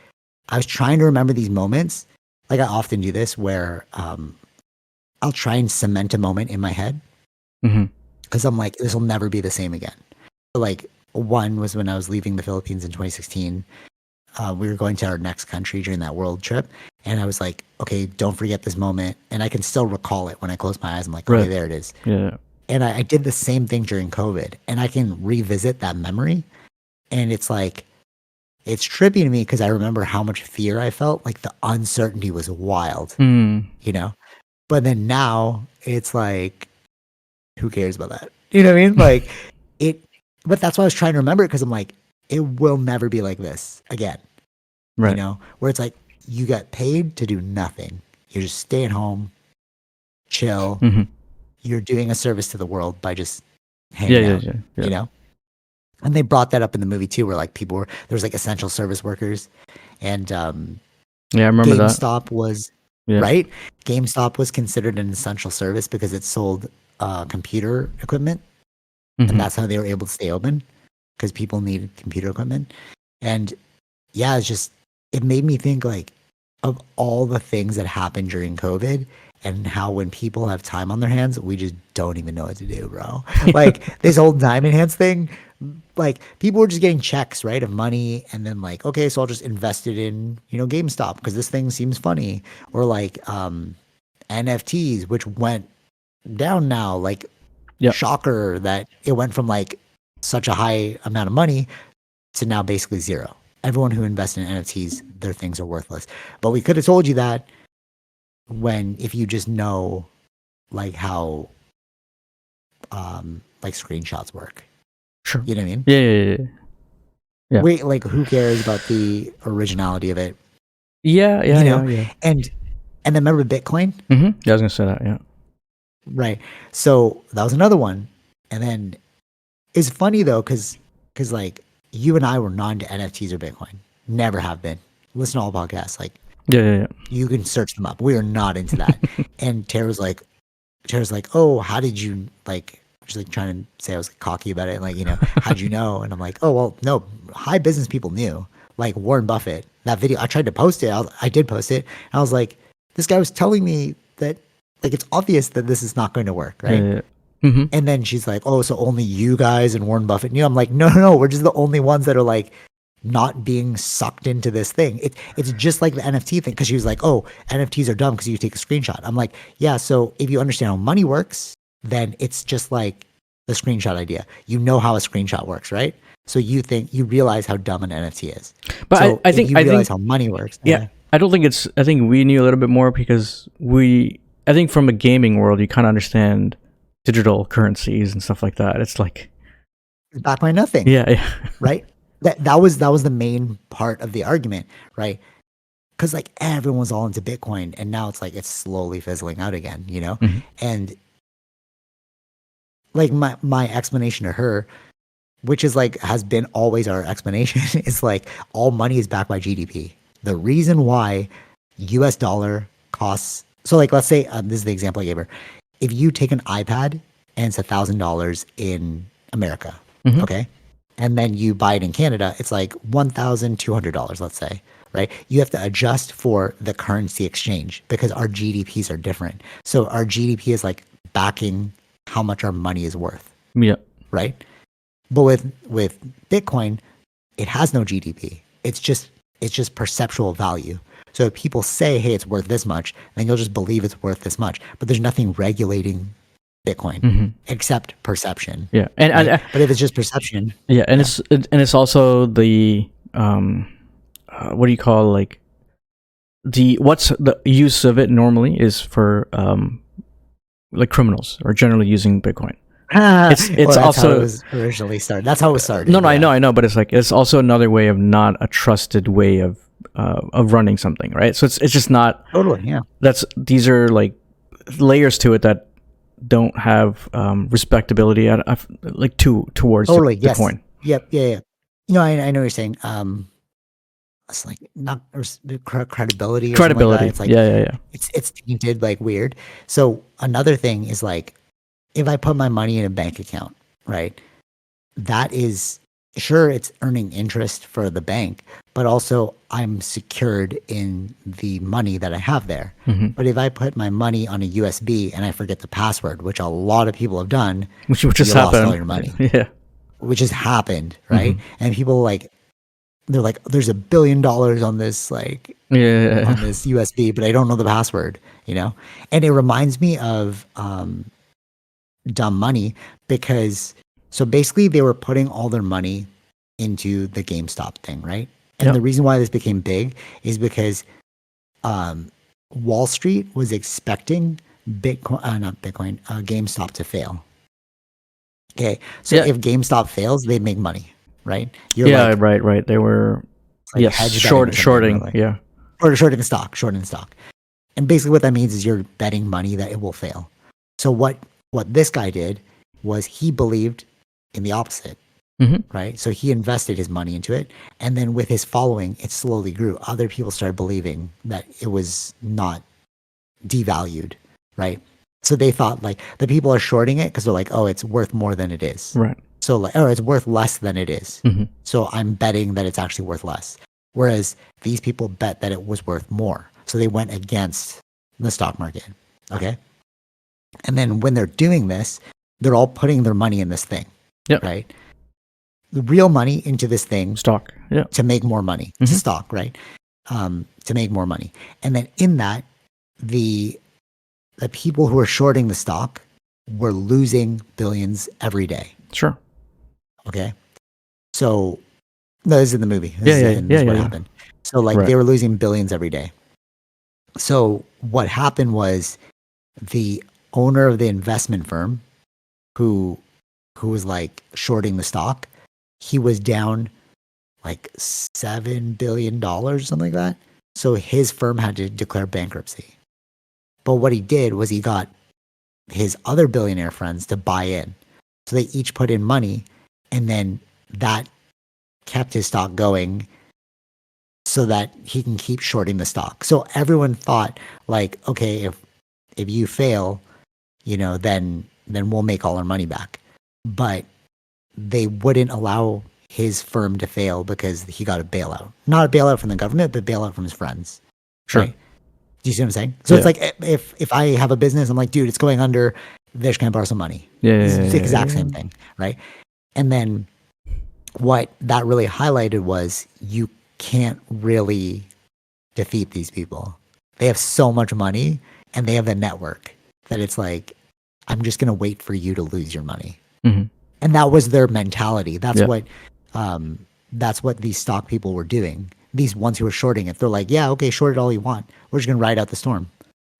I was trying to remember these moments. Like I often do this where I'll try and cement a moment in my head. Because I'm like, this will never be the same again. Like, one was when I was leaving the Philippines in 2016. We were going to our next country during that world trip. And I was like, okay, don't forget this moment. And I can still recall it when I close my eyes. I'm like, okay, there it is. Yeah. And I did the same thing during COVID. And I can revisit that memory. And it's like, it's trippy to me because I remember how much fear I felt. Like the uncertainty was wild, But then now it's like, who cares about that? You know what I mean? Like but that's why I was trying to remember it, because I'm like, it will never be like this again. Right. Where it's like, you got paid to do nothing. You're just staying home, chill. You're doing a service to the world by just hanging out, And they brought that up in the movie too, where like there was like essential service workers, and I remember GameStop was right. GameStop was considered an essential service because it sold computer equipment, and that's how they were able to stay open, because people needed computer equipment. And yeah, it made me think like of all the things that happened during COVID, and how when people have time on their hands, we just don't even know what to do, bro. Like this whole diamond hands thing, like people were just getting checks, right, of money, and then like, okay, so I'll just invest it in, GameStop because this thing seems funny, or like NFTs, which went down now, like shocker that it went from like such a high amount of money to now basically zero. Everyone who invests in NFTs, their things are worthless. But we could have told you that if you just know like how like screenshots work. Sure. You know what I mean? Yeah. Wait, like who cares about the originality of it? Yeah. And then remember Bitcoin? Yeah, I was gonna say that, yeah. Right. So that was another one. And then it's funny though, because like you and I were not into NFTs or Bitcoin. Never have been. Listen to all podcasts. Like, yeah. You can search them up. We are not into that. And Tara's like, oh, how did you like? She's like trying to say I was like cocky about it. Like, how'd you know? And I'm like, oh, well, no, high business people knew. Like Warren Buffett, that video, I tried to post it. I did post it. And I was like, this guy was telling me that like it's obvious that this is not going to work, right? Yeah. And then she's like, oh, so only you guys and Warren Buffett knew? I'm like, no, we're just the only ones that are like not being sucked into this thing. It's just like the NFT thing, because she was like, oh, NFTs are dumb because you take a screenshot. I'm like, yeah, so if you understand how money works, then it's just like the screenshot idea. You know how a screenshot works, right? So you realize how dumb an NFT is. But so I think you realize how money works. Yeah, I think we knew a little bit more because I think from a gaming world, you kind of understand digital currencies and stuff like that. It's like it's backed by nothing. Yeah. Right. That was the main part of the argument, right? Because like everyone was all into Bitcoin, and now it's like it's slowly fizzling out again, And like my explanation to her, which is like has been always our explanation, is like all money is backed by GDP. The reason why US dollar costs, so like let's say this is the example I gave her. If you take an iPad and it's $1,000 in America, okay, and then you buy it in Canada, it's like $1,200, let's say, right? You have to adjust for the currency exchange because our GDPs are different. So our GDP is like backing how much our money is worth. Yeah. Right? But with Bitcoin, it has no GDP. It's just perceptual value. So if people say, hey, it's worth this much, then you'll just believe it's worth this much. But there's nothing regulating Bitcoin except perception. Yeah. Right? But if it's just perception. Yeah. And it's also the, what do you call like what's the use of it normally is for, like criminals are generally using Bitcoin. It's well, also how it was originally started. That's how it started. No, I know, but it's like it's also another way of not a trusted way of running something, right? So it's just not totally, yeah. These are like layers to it that don't have respectability like towards the coin. Yep. Yeah. You know, I know what you're saying. It's like not credibility or something like that. It's like yeah. It's tainted like weird. So another thing is like if I put my money in a bank account, right? That is sure it's earning interest for the bank, but also I'm secured in the money that I have there. Mm-hmm. But if I put my money on a USB and I forget the password, which a lot of people have done, which just happened, lost all your money. Yeah, which has happened, right? Mm-hmm. And people like they're like, "There's $1 billion on this like on this USB, but I don't know the password," you know. And it reminds me of Dumb Money because so basically they were putting all their money into the GameStop thing, right? And the reason why this became big is because Wall Street was expecting GameStop to fail. Okay, so if GameStop fails, they make money, right? Right. They were shorting, or shorting stock. And basically, what that means is you're betting money that it will fail. So what this guy did was he believed in the opposite, right? So he invested his money into it, and then with his following, it slowly grew. Other people started believing that it was not devalued, right? So they thought like the people are shorting it because they're like, oh, it's worth more than it is. Right. So like, oh, it's worth less than it is. Mm-hmm. So I'm betting that it's actually worth less. Whereas these people bet that it was worth more. So they went against the stock market. Okay. And then when they're doing this, they're all putting their money in this thing. Yep. Right. The real money into this thing. Stock. Yeah. To make more money. Mm-hmm. Stock, right? To make more money. And then in that, the people who are shorting the stock were losing billions every day. Sure. Okay. So, no, this is in the movie. This is what happened. So, like, they were losing billions every day. So, what happened was the owner of the investment firm who was like shorting the stock, he was down like $7 billion, something like that. So, his firm had to declare bankruptcy. But what he did was he got his other billionaire friends to buy in. So they each put in money, and then that kept his stock going so that he can keep shorting the stock. So everyone thought like, okay, if you fail, you know, then we'll make all our money back. But they wouldn't allow his firm to fail because he got a bailout. Not a bailout from the government, but bailout from his friends. Sure. Right? Do you see what I'm saying? So it's like if I have a business, I'm like, dude, it's going under. They're just gonna borrow some money. It's the exact same thing, right? And then what that really highlighted was you can't really defeat these people. They have so much money and they have the network that it's like, I'm just gonna wait for you to lose your money. Mm-hmm. And that was their mentality. That's what these stock people were doing. These ones who were shorting it, they're like, yeah, okay, short it all you want. We're just gonna ride out the storm.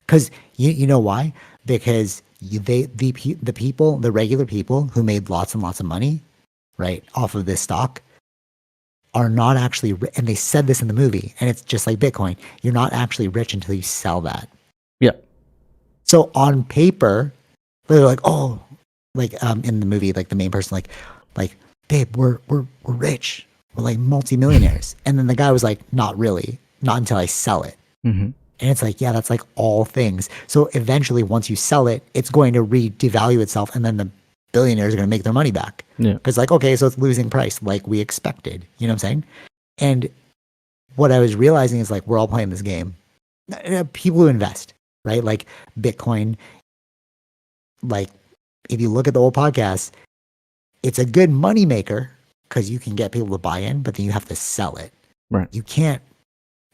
Because you know why? Because the regular people who made lots and lots of money, right, off of this stock, are not actually, and they said this in the movie, and it's just like Bitcoin. You're not actually rich until you sell that. Yeah. So on paper, they're like, oh, like in the movie, like the main person, like, babe, we're rich. We're like multimillionaires. And then the guy was like, not really, not until I sell it. Mm-hmm. And it's like, yeah, that's like all things. So eventually, once you sell it, it's going to devalue itself, and then the billionaires are going to make their money back. Yeah. Because like, okay, so it's losing price like we expected. You know what I'm saying? And what I was realizing is like, we're all playing this game. People who invest, right? Like Bitcoin, like if you look at the old podcast, it's a good money maker because you can get people to buy in, but then you have to sell it. Right. You can't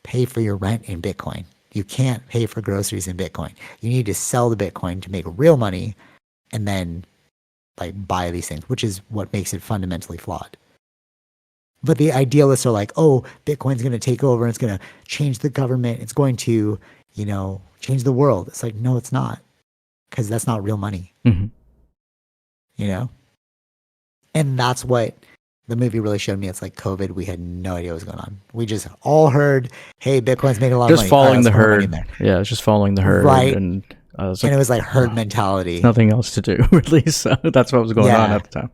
pay for your rent in Bitcoin. You can't pay for groceries in Bitcoin. You need to sell the Bitcoin to make real money and then like buy these things, which is what makes it fundamentally flawed. But the idealists are like, oh, Bitcoin's going to take over. It's going to change the government. It's going to, you know, change the world. It's like, no, it's not, because that's not real money. Mm-hmm. You know? And that's what the movie really showed me. It's like COVID. We had no idea what was going on. We just all heard, hey, Bitcoin's making a lot of money. Just following the herd. Yeah, it's just following the herd. Right. And And it was like herd mentality. Nothing else to do, really. So that's what was going on at the time.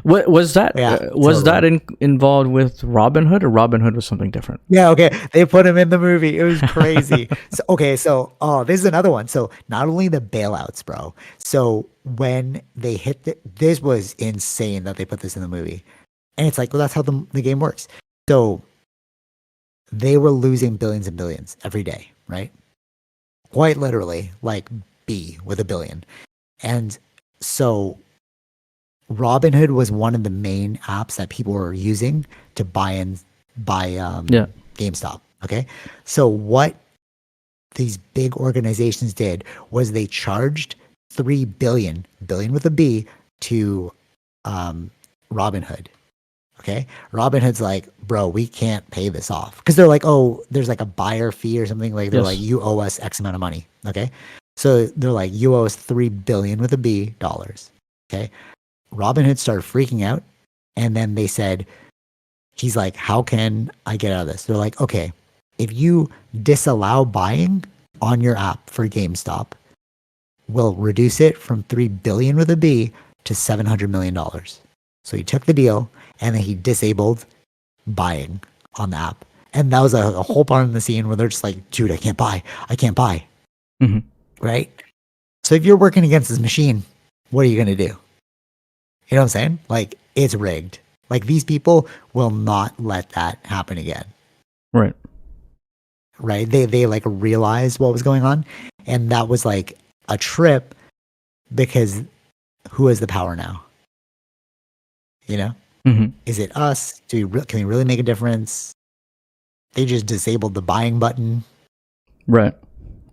What was that? Was that involved with Robin Hood, or Robin Hood was something different? Yeah, okay. They put him in the movie. It was crazy. This is another one. So not only the bailouts, bro. So when they hit this was insane that they put this in the movie. And it's like, well, that's how the game works. So they were losing billions and billions every day, right? Quite literally, like B with a billion. And so Robinhood was one of the main apps that people were using to buy GameStop. Okay. So what these big organizations did was they charged $3 billion with a B, to Robinhood. Okay. Robinhood's like, bro, we can't pay this off. Because they're like, oh, there's like a buyer fee or something. Like they're like, you owe us X amount of money. Okay. So they're like, you owe us $3 billion with a B dollars. Okay. Robinhood started freaking out. And then they said, he's like, how can I get out of this? They're like, okay, if you disallow buying on your app for GameStop, we'll reduce it from $3 billion with a B to $700 million. So he took the deal, and then he disabled buying on the app. And that was a whole part of the scene where they're just like, dude, I can't buy. Mm-hmm. Right? So if you're working against this machine, what are you going to do? You know what I'm saying? Like, it's rigged. Like, these people will not let that happen again. Right. Right? They like realized what was going on. And that was like a trip, because who has the power now? You know? Mm-hmm. Is it us? Can we really make a difference? They just disabled the buying button. Right.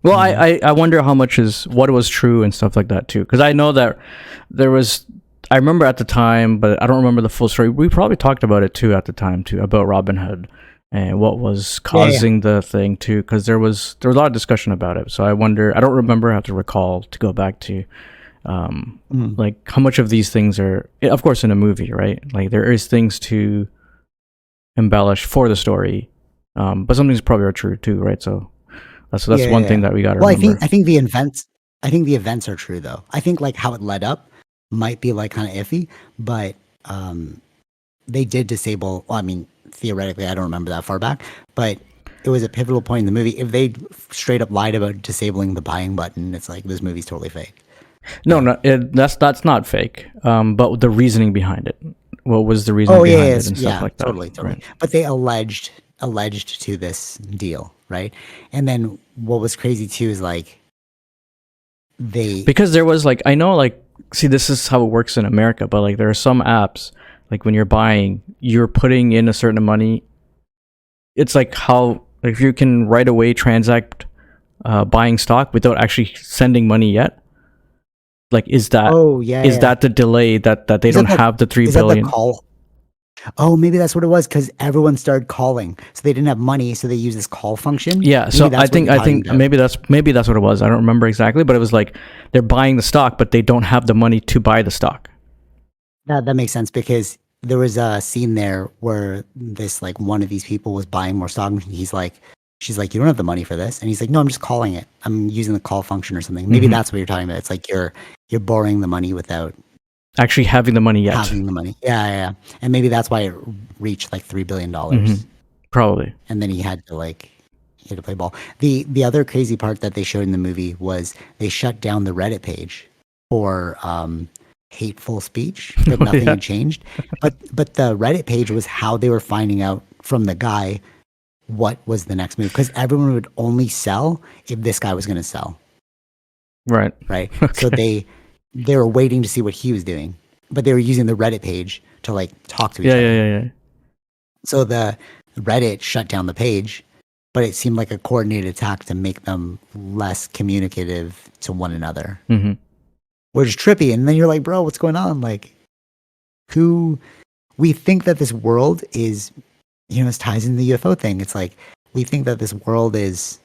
Well, I wonder how much what was true and stuff like that too. Because I know that I remember at the time, but I don't remember the full story. We probably talked about it too at the time too, about Robinhood and what was causing the thing too. Because there was a lot of discussion about it. So I wonder, I don't remember, I have to recall to go back to like how much of these things are, of course, in a movie, right? Like there is things to embellish for the story, but some things probably are true too, right? So that's one thing that we got to remember. I think the events are true though. I think like how it led up might be like kind of iffy, but they did disable. Well, I mean, theoretically, I don't remember that far back, but it was a pivotal point in the movie. If they straight up lied about disabling the buying button, it's like this movie's totally fake. No, that's not fake. But the reasoning behind it. What was the reasoning behind it and stuff like that? Totally. Right. But they alleged to this deal, right? And then what was crazy too is like because there was like, I know, like, see, this is how it works in America, but like there are some apps, like when you're buying, you're putting in a certain money. It's like how, like, if you can right away transact buying stock without actually sending money yet. Like, is that that the delay that they don't have the $3 billion? That the call? Oh, maybe that's what it was, because everyone started calling, so they didn't have money, so they used this call function. Yeah, maybe so I think maybe that's what it was. I don't remember exactly, but it was like they're buying the stock, but they don't have the money to buy the stock. That makes sense, because there was a scene there where this, like, one of these people was buying more stock, and she's like, you don't have the money for this, and he's like, no, I'm just calling it. I'm using the call function or something. Maybe that's what you're talking about. It's like you're borrowing the money without actually having the money yet. Having the money. Yeah. And maybe that's why it reached like $3 billion. Probably. And then he had to play ball. The other crazy part that they showed in the movie was they shut down the Reddit page for hateful speech, but nothing had changed. But the Reddit page was how they were finding out from the guy what was the next move, because everyone would only sell if this guy was going to sell. Right. Okay. So they were waiting to see what he was doing, but they were using the Reddit page to like talk to each other. Yeah. So the Reddit shut down the page, but it seemed like a coordinated attack to make them less communicative to one another, which is trippy. And then you're like, bro, what's going on? Like, we think that this world is, this ties into the UFO thing. It's like, we think that this world is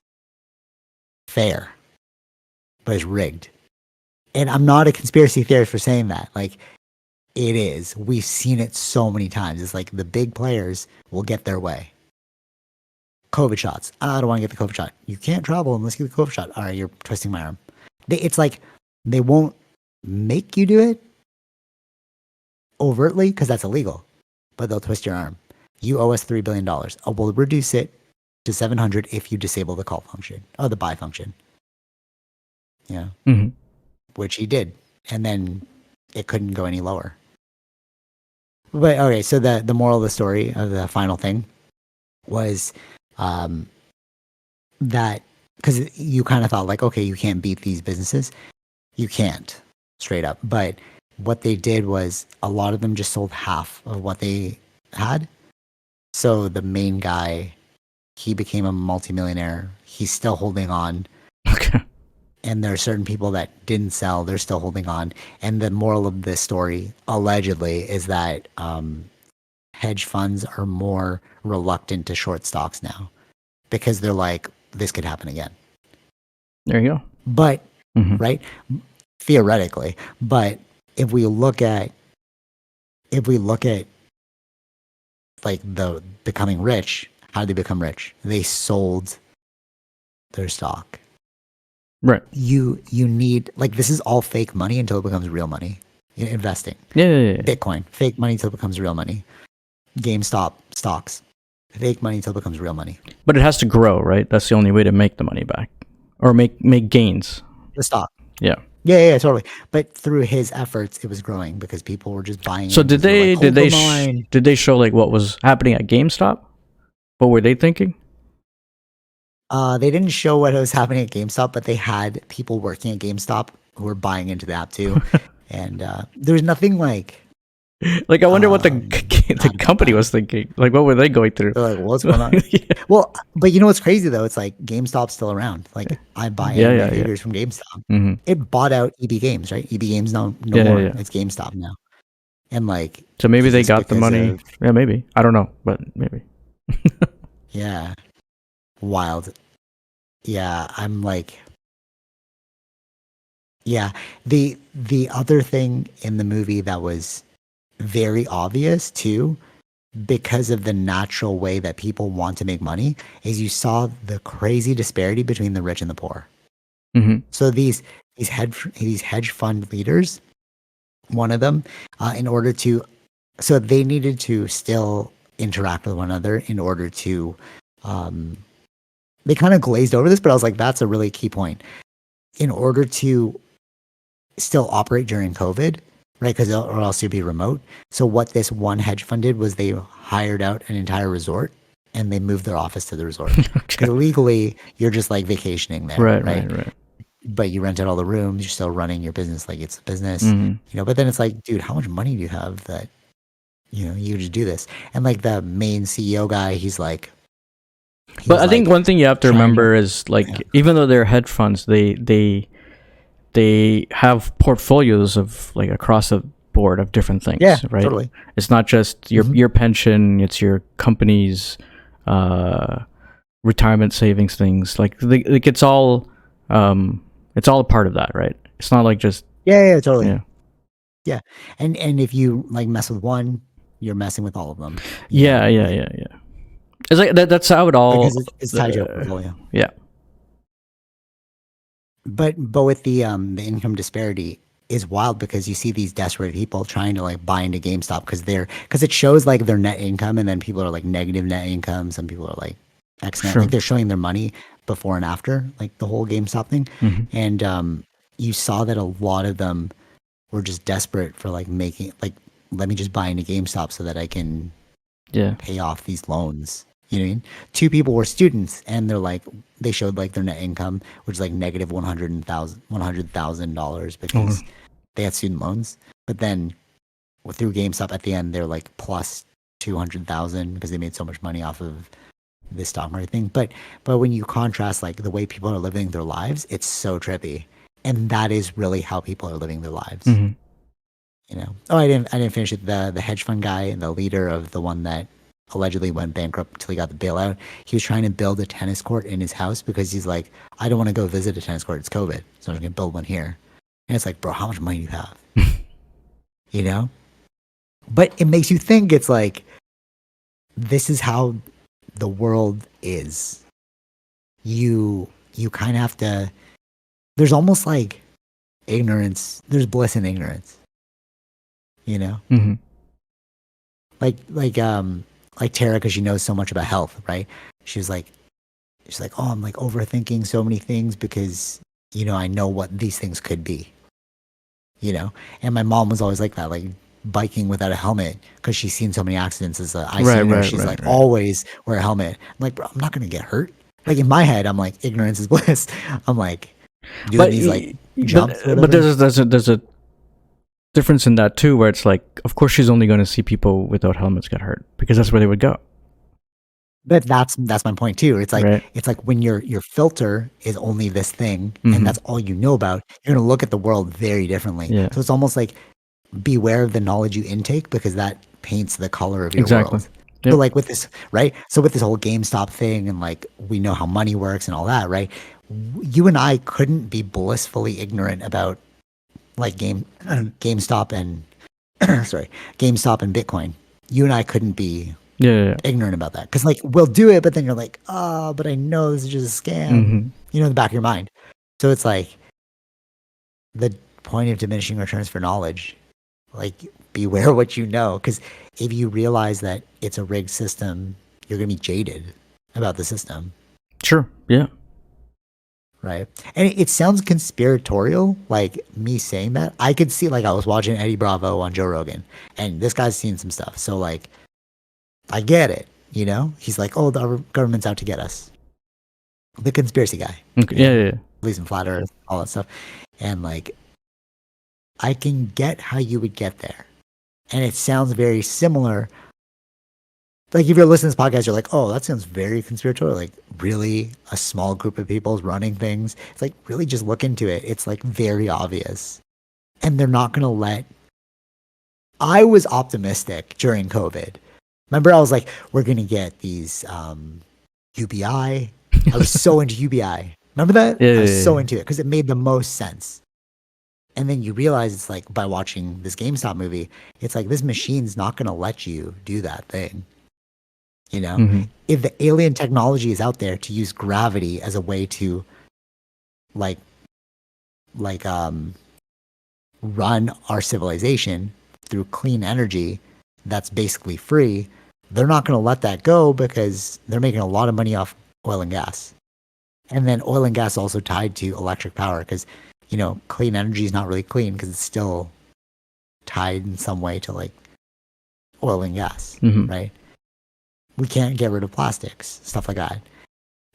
fair, but it's rigged. And I'm not a conspiracy theorist for saying that. Like, it is. We've seen it so many times. It's like the big players will get their way. COVID shots. I don't want to get the COVID shot. You can't travel unless you get the COVID shot. All right, you're twisting my arm. It's like they won't make you do it overtly because that's illegal, but they'll twist your arm. You owe us $3 billion. Oh, we'll reduce it to 700 if you disable the call function or the buy function. Yeah, which he did, and then it couldn't go any lower. But okay, so the moral of the story of the final thing was that because you kind of thought like, okay, you can't beat these businesses, you can't straight up. But what they did was a lot of them just sold half of what they had. So the main guy, he became a multimillionaire. He's still holding on. Okay. And there are certain people that didn't sell. They're still holding on. And the moral of this story, allegedly, is that hedge funds are more reluctant to short stocks now because they're like, this could happen again. There you go. But, right? Theoretically. But if we look at like the becoming rich, how did they become rich? They sold their stock. Right. You need, like, this is all fake money until it becomes real money. Investing. Yeah. Bitcoin, fake money until it becomes real money. GameStop stocks, fake money until it becomes real money. But it has to grow, right? That's the only way to make the money back, or make gains. The stock. Yeah. Yeah, totally. But through his efforts, it was growing because people were just buying. So did they show like what was happening at GameStop? What were they thinking? They didn't show what was happening at GameStop, but they had people working at GameStop who were buying into the app too. And there was nothing like. Like, I wonder what the company was thinking. Like, what were they going through? They're like, what's going on? Yeah. Well, but you know what's crazy though? It's like GameStop's still around. Like, I buy figures from GameStop. It bought out EB Games, right? EB Games no more. Yeah. It's GameStop now. And like, so maybe they got the money. Yeah, maybe. I don't know, but maybe. Yeah. Wild. Yeah, I'm like, yeah. The other thing in the movie that was very obvious too, because of the natural way that people want to make money, is you saw the crazy disparity between the rich and the poor. So these hedge fund leaders, one of them, so they needed to still interact with one another in order to, they kind of glazed over this, but I was like, that's a really key point. In order to still operate during COVID, right? Because or else you'd be remote. So what this one hedge fund did was they hired out an entire resort and they moved their office to the resort. Because legally, you're just like vacationing there, right? But you rent out all the rooms. You're still running your business like it's a business, you know. But then it's like, dude, how much money do you have that, you know, you just do this? And like the main CEO guy, he's like. But I think one thing you have to remember is like, even though they're hedge funds, they have portfolios of like across the board of different things. Yeah, right. Totally. It's not just your pension; it's your company's retirement savings things. Like it's all a part of that, right? It's not like just totally. Yeah. And if you like mess with one, you're messing with all of them. Yeah. It's like that's how it all. Because it's tied to your portfolio. Yeah. But with the income disparity is wild because you see these desperate people trying to like buy into GameStop because it shows like their net income, and then people are like negative net income. Some people are like X net. Sure. Like they're showing their money before and after, like the whole GameStop thing. And you saw that a lot of them were just desperate for like making like, let me just buy into GameStop so that I can pay off these loans. You know what I mean? Two people were students, and they showed like their net income, which is like negative $100,000 because they had student loans. But then through GameStop at the end, they're like plus 200,000 because they made so much money off of this stock market thing. But when you contrast like the way people are living their lives, it's so trippy, and that is really how people are living their lives. You know? Oh, I didn't finish it. The hedge fund guy and the leader of the one that allegedly went bankrupt until he got the bailout. He was trying to build a tennis court in his house because he's like, I don't want to go visit a tennis court. It's COVID. So I'm going to build one here. And it's like, bro, how much money do you have? You know? But it makes you think it's like, this is how the world is. You kind of have to there's almost like ignorance. There's bliss in ignorance. You know, Mm-hmm. like Tara, because she knows so much about health, right? She's like, oh, I'm like overthinking so many things because I know what these things could be. And my mom was always like that, like biking without a helmet because she's seen so many accidents as I seen her. She's like, always wear a helmet. I'm like, bro, I'm not gonna get hurt. Like in my head, I'm like, ignorance is bliss. I'm like doing these like jumps. But there's a difference in that too, where it's like, of course, she's only going to see people without helmets get hurt because that's where they would go. But that's my point too. It's like it's like when your filter is only this thing, and that's all you know about. You're gonna look at the world very differently. Yeah. So it's almost like beware of the knowledge you intake because that paints the color of your world. Yep. So like with this, right? So with this whole GameStop thing, and like we know how money works and all that, right? You and I couldn't be blissfully ignorant about like GameStop and GameStop and Bitcoin. You and I couldn't be ignorant about that because like we'll do it, but then you're like, oh, but I know this is just a scam. In the back of your mind. So it's like the point of diminishing returns for knowledge. Like beware what you know, because if you realize that it's a rigged system, you're gonna be jaded about the system. Sure. Yeah. Right. And it sounds conspiratorial, like me saying that. I could see, like, I was watching Eddie Bravo on Joe Rogan, and this guy's seen some stuff. So, like, I get it, He's like, oh, the government's out to get us. The conspiracy guy. Okay. Yeah. Believes in flat earth, all that stuff. And, like, I can get how you would get there. And it sounds very similar. Like, if you're listening to this podcast, you're like, oh, that sounds very conspiratorial. Like, really? A small group of people is running things? It's like, really just look into it. It's, like, very obvious. And they're not going to let... I was optimistic during COVID. Remember, I was like, we're going to get these UBI. I was so into UBI. Remember that? Yeah, I was so into it because it made the most sense. And then you realize it's like, by watching this GameStop movie, it's like, this machine's not going to let you do that thing. If the alien technology is out there to use gravity as a way to run our civilization through clean energy that's basically free, they're not going to let that go because they're making a lot of money off oil and gas. And then oil and gas also tied to electric power because, clean energy is not really clean because it's still tied in some way to like oil and gas, right? We can't get rid of plastics, stuff like that.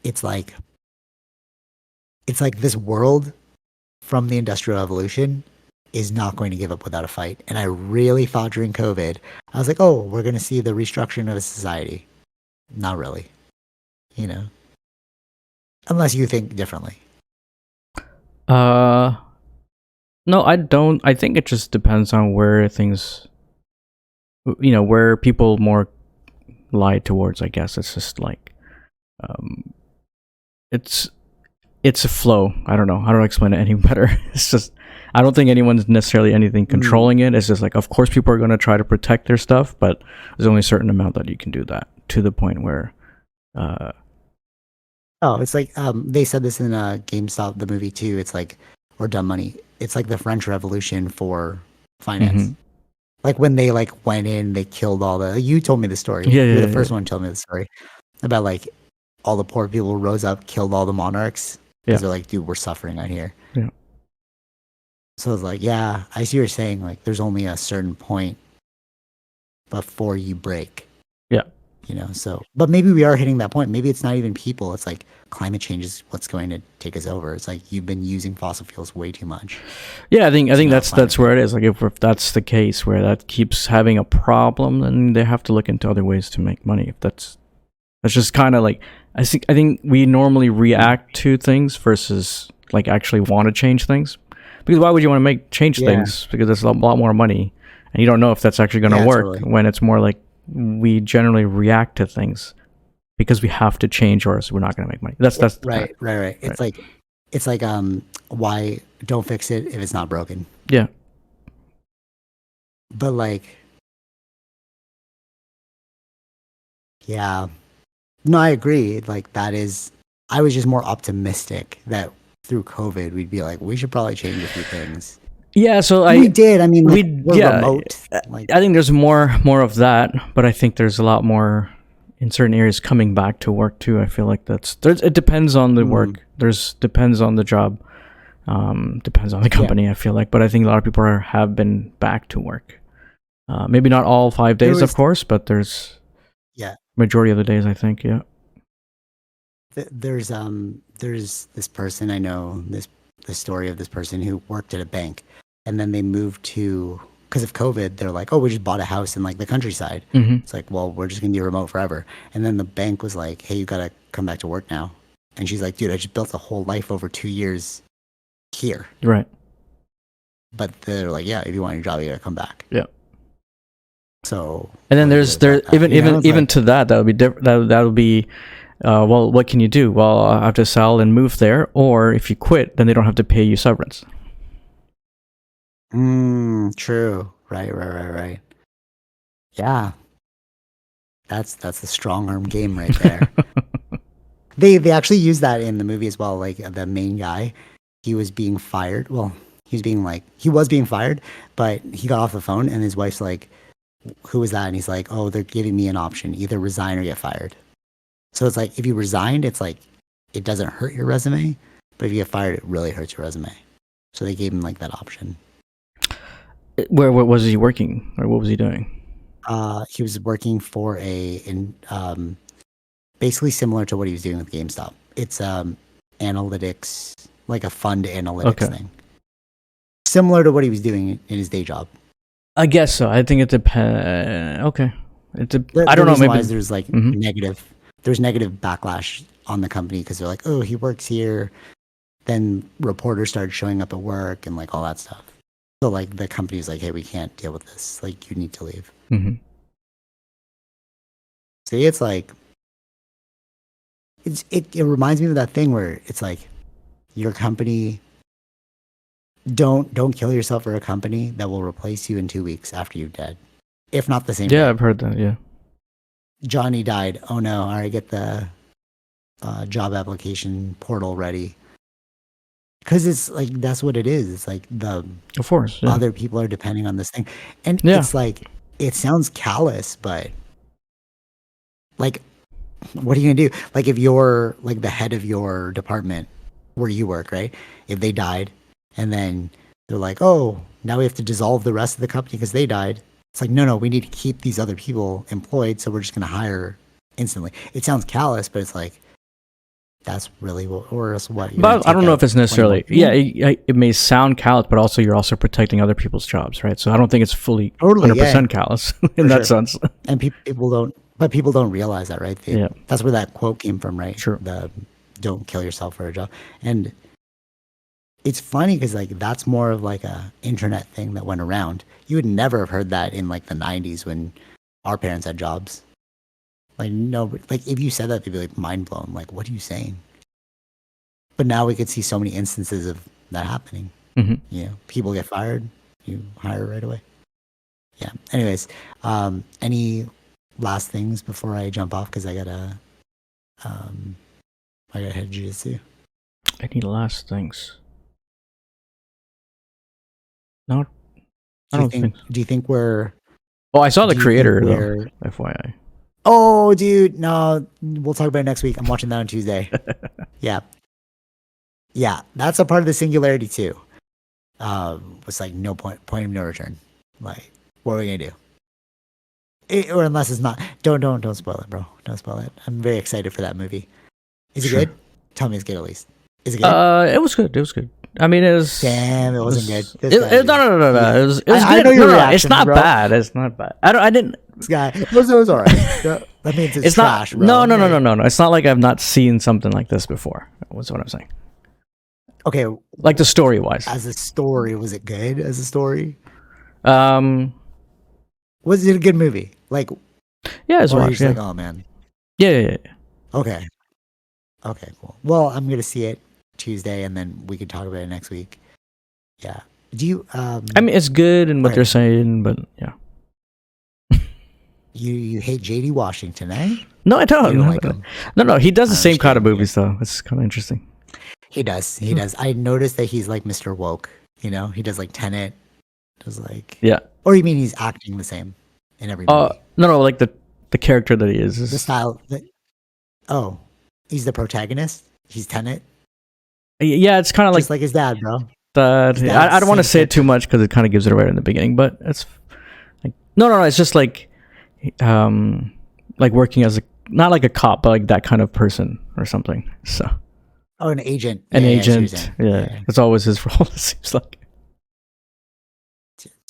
It's like this world from the Industrial Revolution is not going to give up without a fight. And I really thought during COVID, I was like, oh, we're going to see the restructuring of a society. Not really, unless you think differently. No, I don't. I think it just depends on where things, where people more lie towards, I guess. It's just like, it's a flow. I don't know how to explain it any better. It's just, I don't think anyone's necessarily anything controlling it. It's just like, of course, people are going to try to protect their stuff, but there's only a certain amount that you can do that to the point where. It's like they said this in GameStop, the movie too. It's like, or dumb money. It's like the French Revolution for finance. Like when they like went in, they killed all the. You told me the story. You're the first one to tell me the story about like all the poor people rose up, killed all the monarchs because they're like, dude, we're suffering out here. Yeah. So it's like, yeah, I see what you're saying. Like, there's only a certain point before you break. Yeah. So, but maybe we are hitting that point. Maybe it's not even people. It's like climate change is what's going to take us over. It's like you've been using fossil fuels way too much. Yeah, I think that's where it is. Like if that's the case where that keeps having a problem, then they have to look into other ways to make money. If that's just kind of like I think we normally react to things versus like actually want to change things. Because why would you want to change things? Because there's a lot more money, and you don't know if that's actually going to work. Totally. When it's more like we generally react to things because we have to change, or else we're not going to make money. That's right. It's like why don't fix it if it's not broken? Yeah. But like, yeah, no, I agree. Like that is, I was just more optimistic that through COVID, we'd be like, we should probably change a few things. Yeah, so we did. I mean, like, we're remote. Like, I think there's more of that, but I think there's a lot more in certain areas coming back to work too. I feel like it depends on the work. Depends on the job. Depends on the company. I feel like, but I think a lot of people have been back to work. Maybe not all 5 days, of course, but there's majority of the days. I think There's this person I know, the story of this person who worked at a bank, and then they moved to, because of COVID, they're like, oh, we just bought a house in like the countryside. It's like, well, we're just gonna be remote forever. And then the bank was like, hey, you gotta come back to work now. And she's like, dude, I just built a whole life over 2 years here. Right. But they're like, yeah, if you want your job, you gotta come back. Yeah. So. And then there's even to that would be different. That would be. Well, what can you do? Well, I have to sell and move there, or if you quit, then they don't have to pay you severance. True. Right. Yeah. That's a strong arm game right there. They actually use that in the movie as well. Like the main guy, he was being fired. Well, he was being fired, but he got off the phone and his wife's like, who was that? And he's like, oh, they're giving me an option, either resign or get fired. So it's like, if you resigned, it's like, it doesn't hurt your resume, but if you get fired, it really hurts your resume. So they gave him like that option. Where was he working, or what was he doing? He was working for basically similar to what he was doing with GameStop. It's analytics, like a fund analytics thing. Similar to what he was doing in his day job. I guess so. I think it depends. Okay. I don't know. Maybe there's like negative backlash on the company because they're like, oh, he works here. Then reporters started showing up at work and like all that stuff. So like the company's like, hey, we can't deal with this. Like, you need to leave. See, it's like, it reminds me of that thing where it's like, your company, don't kill yourself for a company that will replace you in 2 weeks after you're dead, if not the same. Yeah, I've heard that. Yeah, Johnny died. Oh no! All right, get the job application portal ready, because it's like that's what it is. It's like of course other people are depending on this thing, and it's like, it sounds callous, but like, what are you gonna do? Like, if you're like the head of your department where you work, right? If they died, and then they're like, oh, now we have to dissolve the rest of the company because they died. It's like, no, we need to keep these other people employed, so we're just gonna hire instantly. It sounds callous, but it's like, that's really what. But I don't know if it's necessarily. Yeah, it may sound callous, but also you're also protecting other people's jobs, right? So I don't think it's fully 100% callous in that sense. And people don't realize that, right? That's where that quote came from, right? Sure. The don't kill yourself for a job. And it's funny because like that's more of like a internet thing that went around. You would never have heard that in like the 90s when our parents had jobs. Like, no, like if you said that, they'd be like mind blown. Like, what are you saying? But now we could see so many instances of that happening. You know, people get fired, you hire right away. Yeah. Anyways, any last things before I jump off? Because I gotta head jiu-jitsu. Any last things? No, I don't think. Do you think we're? Oh, I saw The Creator though. FYI. Oh, dude, no, we'll talk about it next week. I'm watching that on Tuesday. Yeah, that's a part of the singularity too. It's like no point of no return. Like, what are we gonna do? Or unless it's not. Don't spoil it, bro. Don't spoil it. I'm very excited for that movie. Is it good? Tell me it's good at least. Is it good? It was good. It was good. I mean, it was. Damn, it wasn't good. No. Yeah. It was good. I know your reaction, it's not bro. Bad. It's not bad. I didn't. This guy. It was all right. That means it's trash, not. Bro. No. It's not like I've not seen something like this before. That's what I'm saying. Okay. Like the story wise. As a story, was it good? As a story. Was it a good movie? Like. Yeah, it's watched. Like, oh man. Yeah. Okay, cool. Well, I'm gonna see it Tuesday, and then we can talk about it next week. Yeah. Do you? I mean, it's good in what they're saying, but yeah. You hate J.D. Washington, eh? No, I don't. You don't like him. No. He does the same kind of movies, though. It's kind of interesting. He does. He does. I noticed that he's like Mr. Woke. You know, he does like Tenet. Does like Yeah. Or you mean he's acting the same in every movie? No, like the character that he is. The style. Oh, he's the protagonist. He's Tenet. Yeah, it's kind of just like his dad, bro. I don't want to say it too much because it kind of gives it away in the beginning, but it's like no. It's just like working as not like a cop, but like that kind of person or something. So. Oh, an agent. An agent. Yeah. It's always his role, it seems like.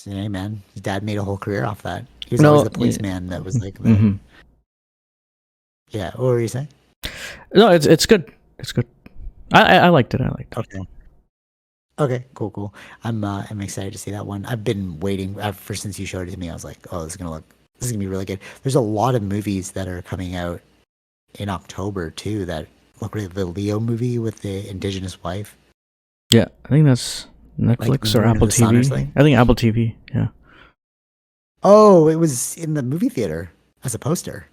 Hey, man. His dad made a whole career off that. He was always the policeman that was like the... Mm-hmm. Yeah. What were you saying? No, it's good. It's good. I liked it. Okay. Cool. I'm excited to see that one. I've been waiting ever since you showed it to me. I was like, oh, this is gonna be really good. There's a lot of movies that are coming out in October too that look like the Leo movie with the indigenous wife. Yeah, I think that's Netflix or Apple TV. I think Apple TV. Yeah. Oh, it was in the movie theater as a poster.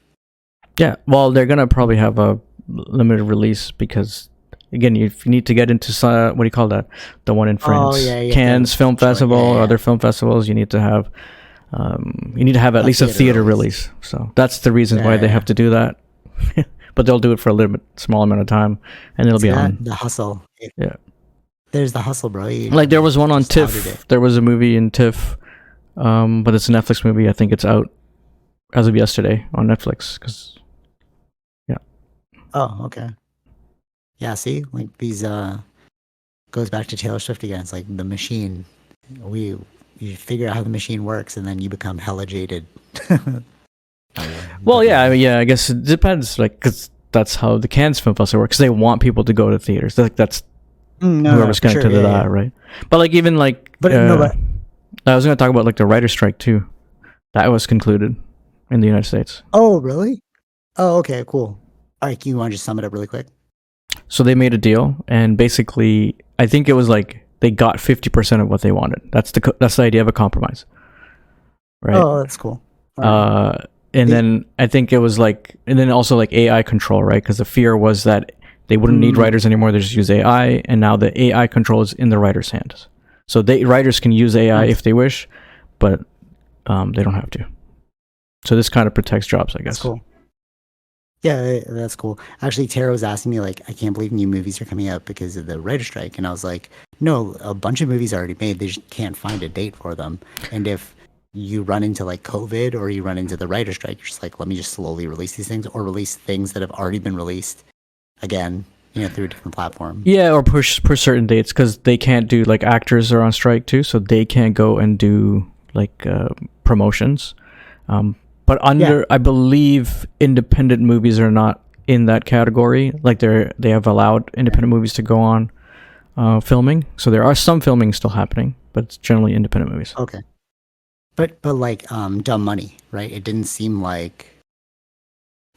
Yeah, well, they're gonna probably have a limited release because, again, if you need to get into what do you call that? The one in France, Cannes Film Festival, or other film festivals, you need to have at least a theater release. So that's the reason why they have to do that. But they'll do it for a little bit small amount of time, and it'll be on the hustle. Yeah, there's the hustle, bro. Like there was one on TIFF. There was a movie in TIFF, but it's a Netflix movie. I think it's out as of yesterday on Netflix. Oh, okay. Yeah, see, like these goes back to Taylor Swift again. It's like the machine. You figure out how the machine works, and then you become hella jaded. Well, I guess it depends, like, because that's how the Cannes Film Festival works. They want people to go to theaters. That's whoever's connected to that, right? But like even like, I was going to talk about like the writer's strike too. That was concluded in the United States. Oh, really? Oh, okay, cool. All right, you want to just sum it up really quick? So they made a deal, and basically, I think it was like they got 50% of what they wanted. That's the idea of a compromise, right? Oh, that's cool. Right. And then I think it was like, and then also like AI control, right? Because the fear was that they wouldn't need writers anymore. They just use AI, and now the AI control is in the writer's hands. So writers can use AI if they wish, but they don't have to. So this kind of protects jobs, I guess. That's cool. Yeah, that's cool. Actually, Tara was asking me, like, I can't believe new movies are coming out because of the writer's strike. And I was like, no, a bunch of movies are already made. They just can't find a date for them. And if you run into, like, COVID or you run into the writer's strike, you're just like, let me just slowly release these things or release things that have already been released again, through a different platform. Yeah, or push certain dates because they can't do, like, actors are on strike too, so they can't go and do, like, promotions. But I believe independent movies are not in that category. Like they have allowed independent movies to go on filming. So there are some filming still happening, but it's generally independent movies. Okay. But like Dumb Money, right? It didn't seem like,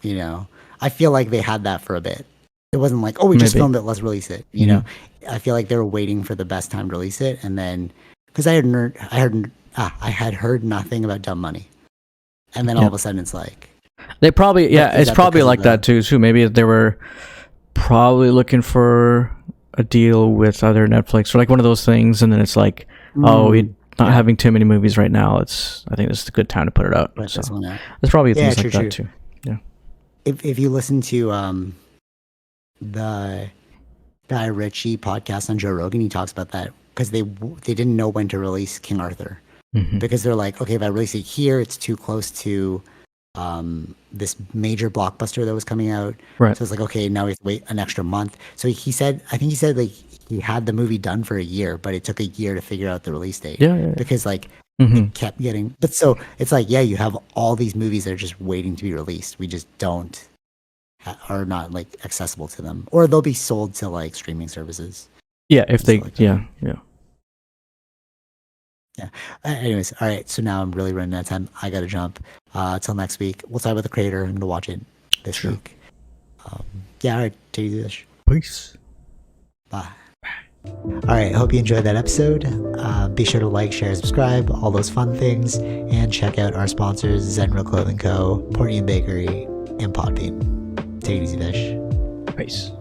I feel like they had that for a bit. It wasn't like, oh, we just filmed it, let's release it. You know, I feel like they were waiting for the best time to release it, and then because I had heard nothing about Dumb Money. And then all of a sudden it's like... They probably... Yeah, it's probably like that too. Maybe they were probably looking for a deal with either Netflix or like one of those things. And then it's like, we're not having too many movies right now. I think this is a good time to put it out. Right, so there's probably things like that too. Yeah. If you listen to the Guy Ritchie podcast on Joe Rogan, he talks about that because they didn't know when to release King Arthur. Because they're like, okay, if I release it here, it's too close to this major blockbuster that was coming out. Right. So it's like, okay, now we have to wait an extra month. So I think he said like he had the movie done for a year, but it took a year to figure out the release date. Yeah. Because like it kept getting. But so it's like, yeah, you have all these movies that are just waiting to be released. We just are not like accessible to them, or they'll be sold to like streaming services. Yeah, if they, yeah. Anyways, all right. So now I'm really running out of time. I gotta jump. Till next week. We'll talk about The Creator. I'm gonna watch it this week. All right. Take it easy. Peace. Bye. All right. Hope you enjoyed that episode. Be sure to like, share, subscribe, all those fun things, and check out our sponsors: Zenro Clothing Co., Portland Bakery, and Podbean. Take it easy, Fish. Peace.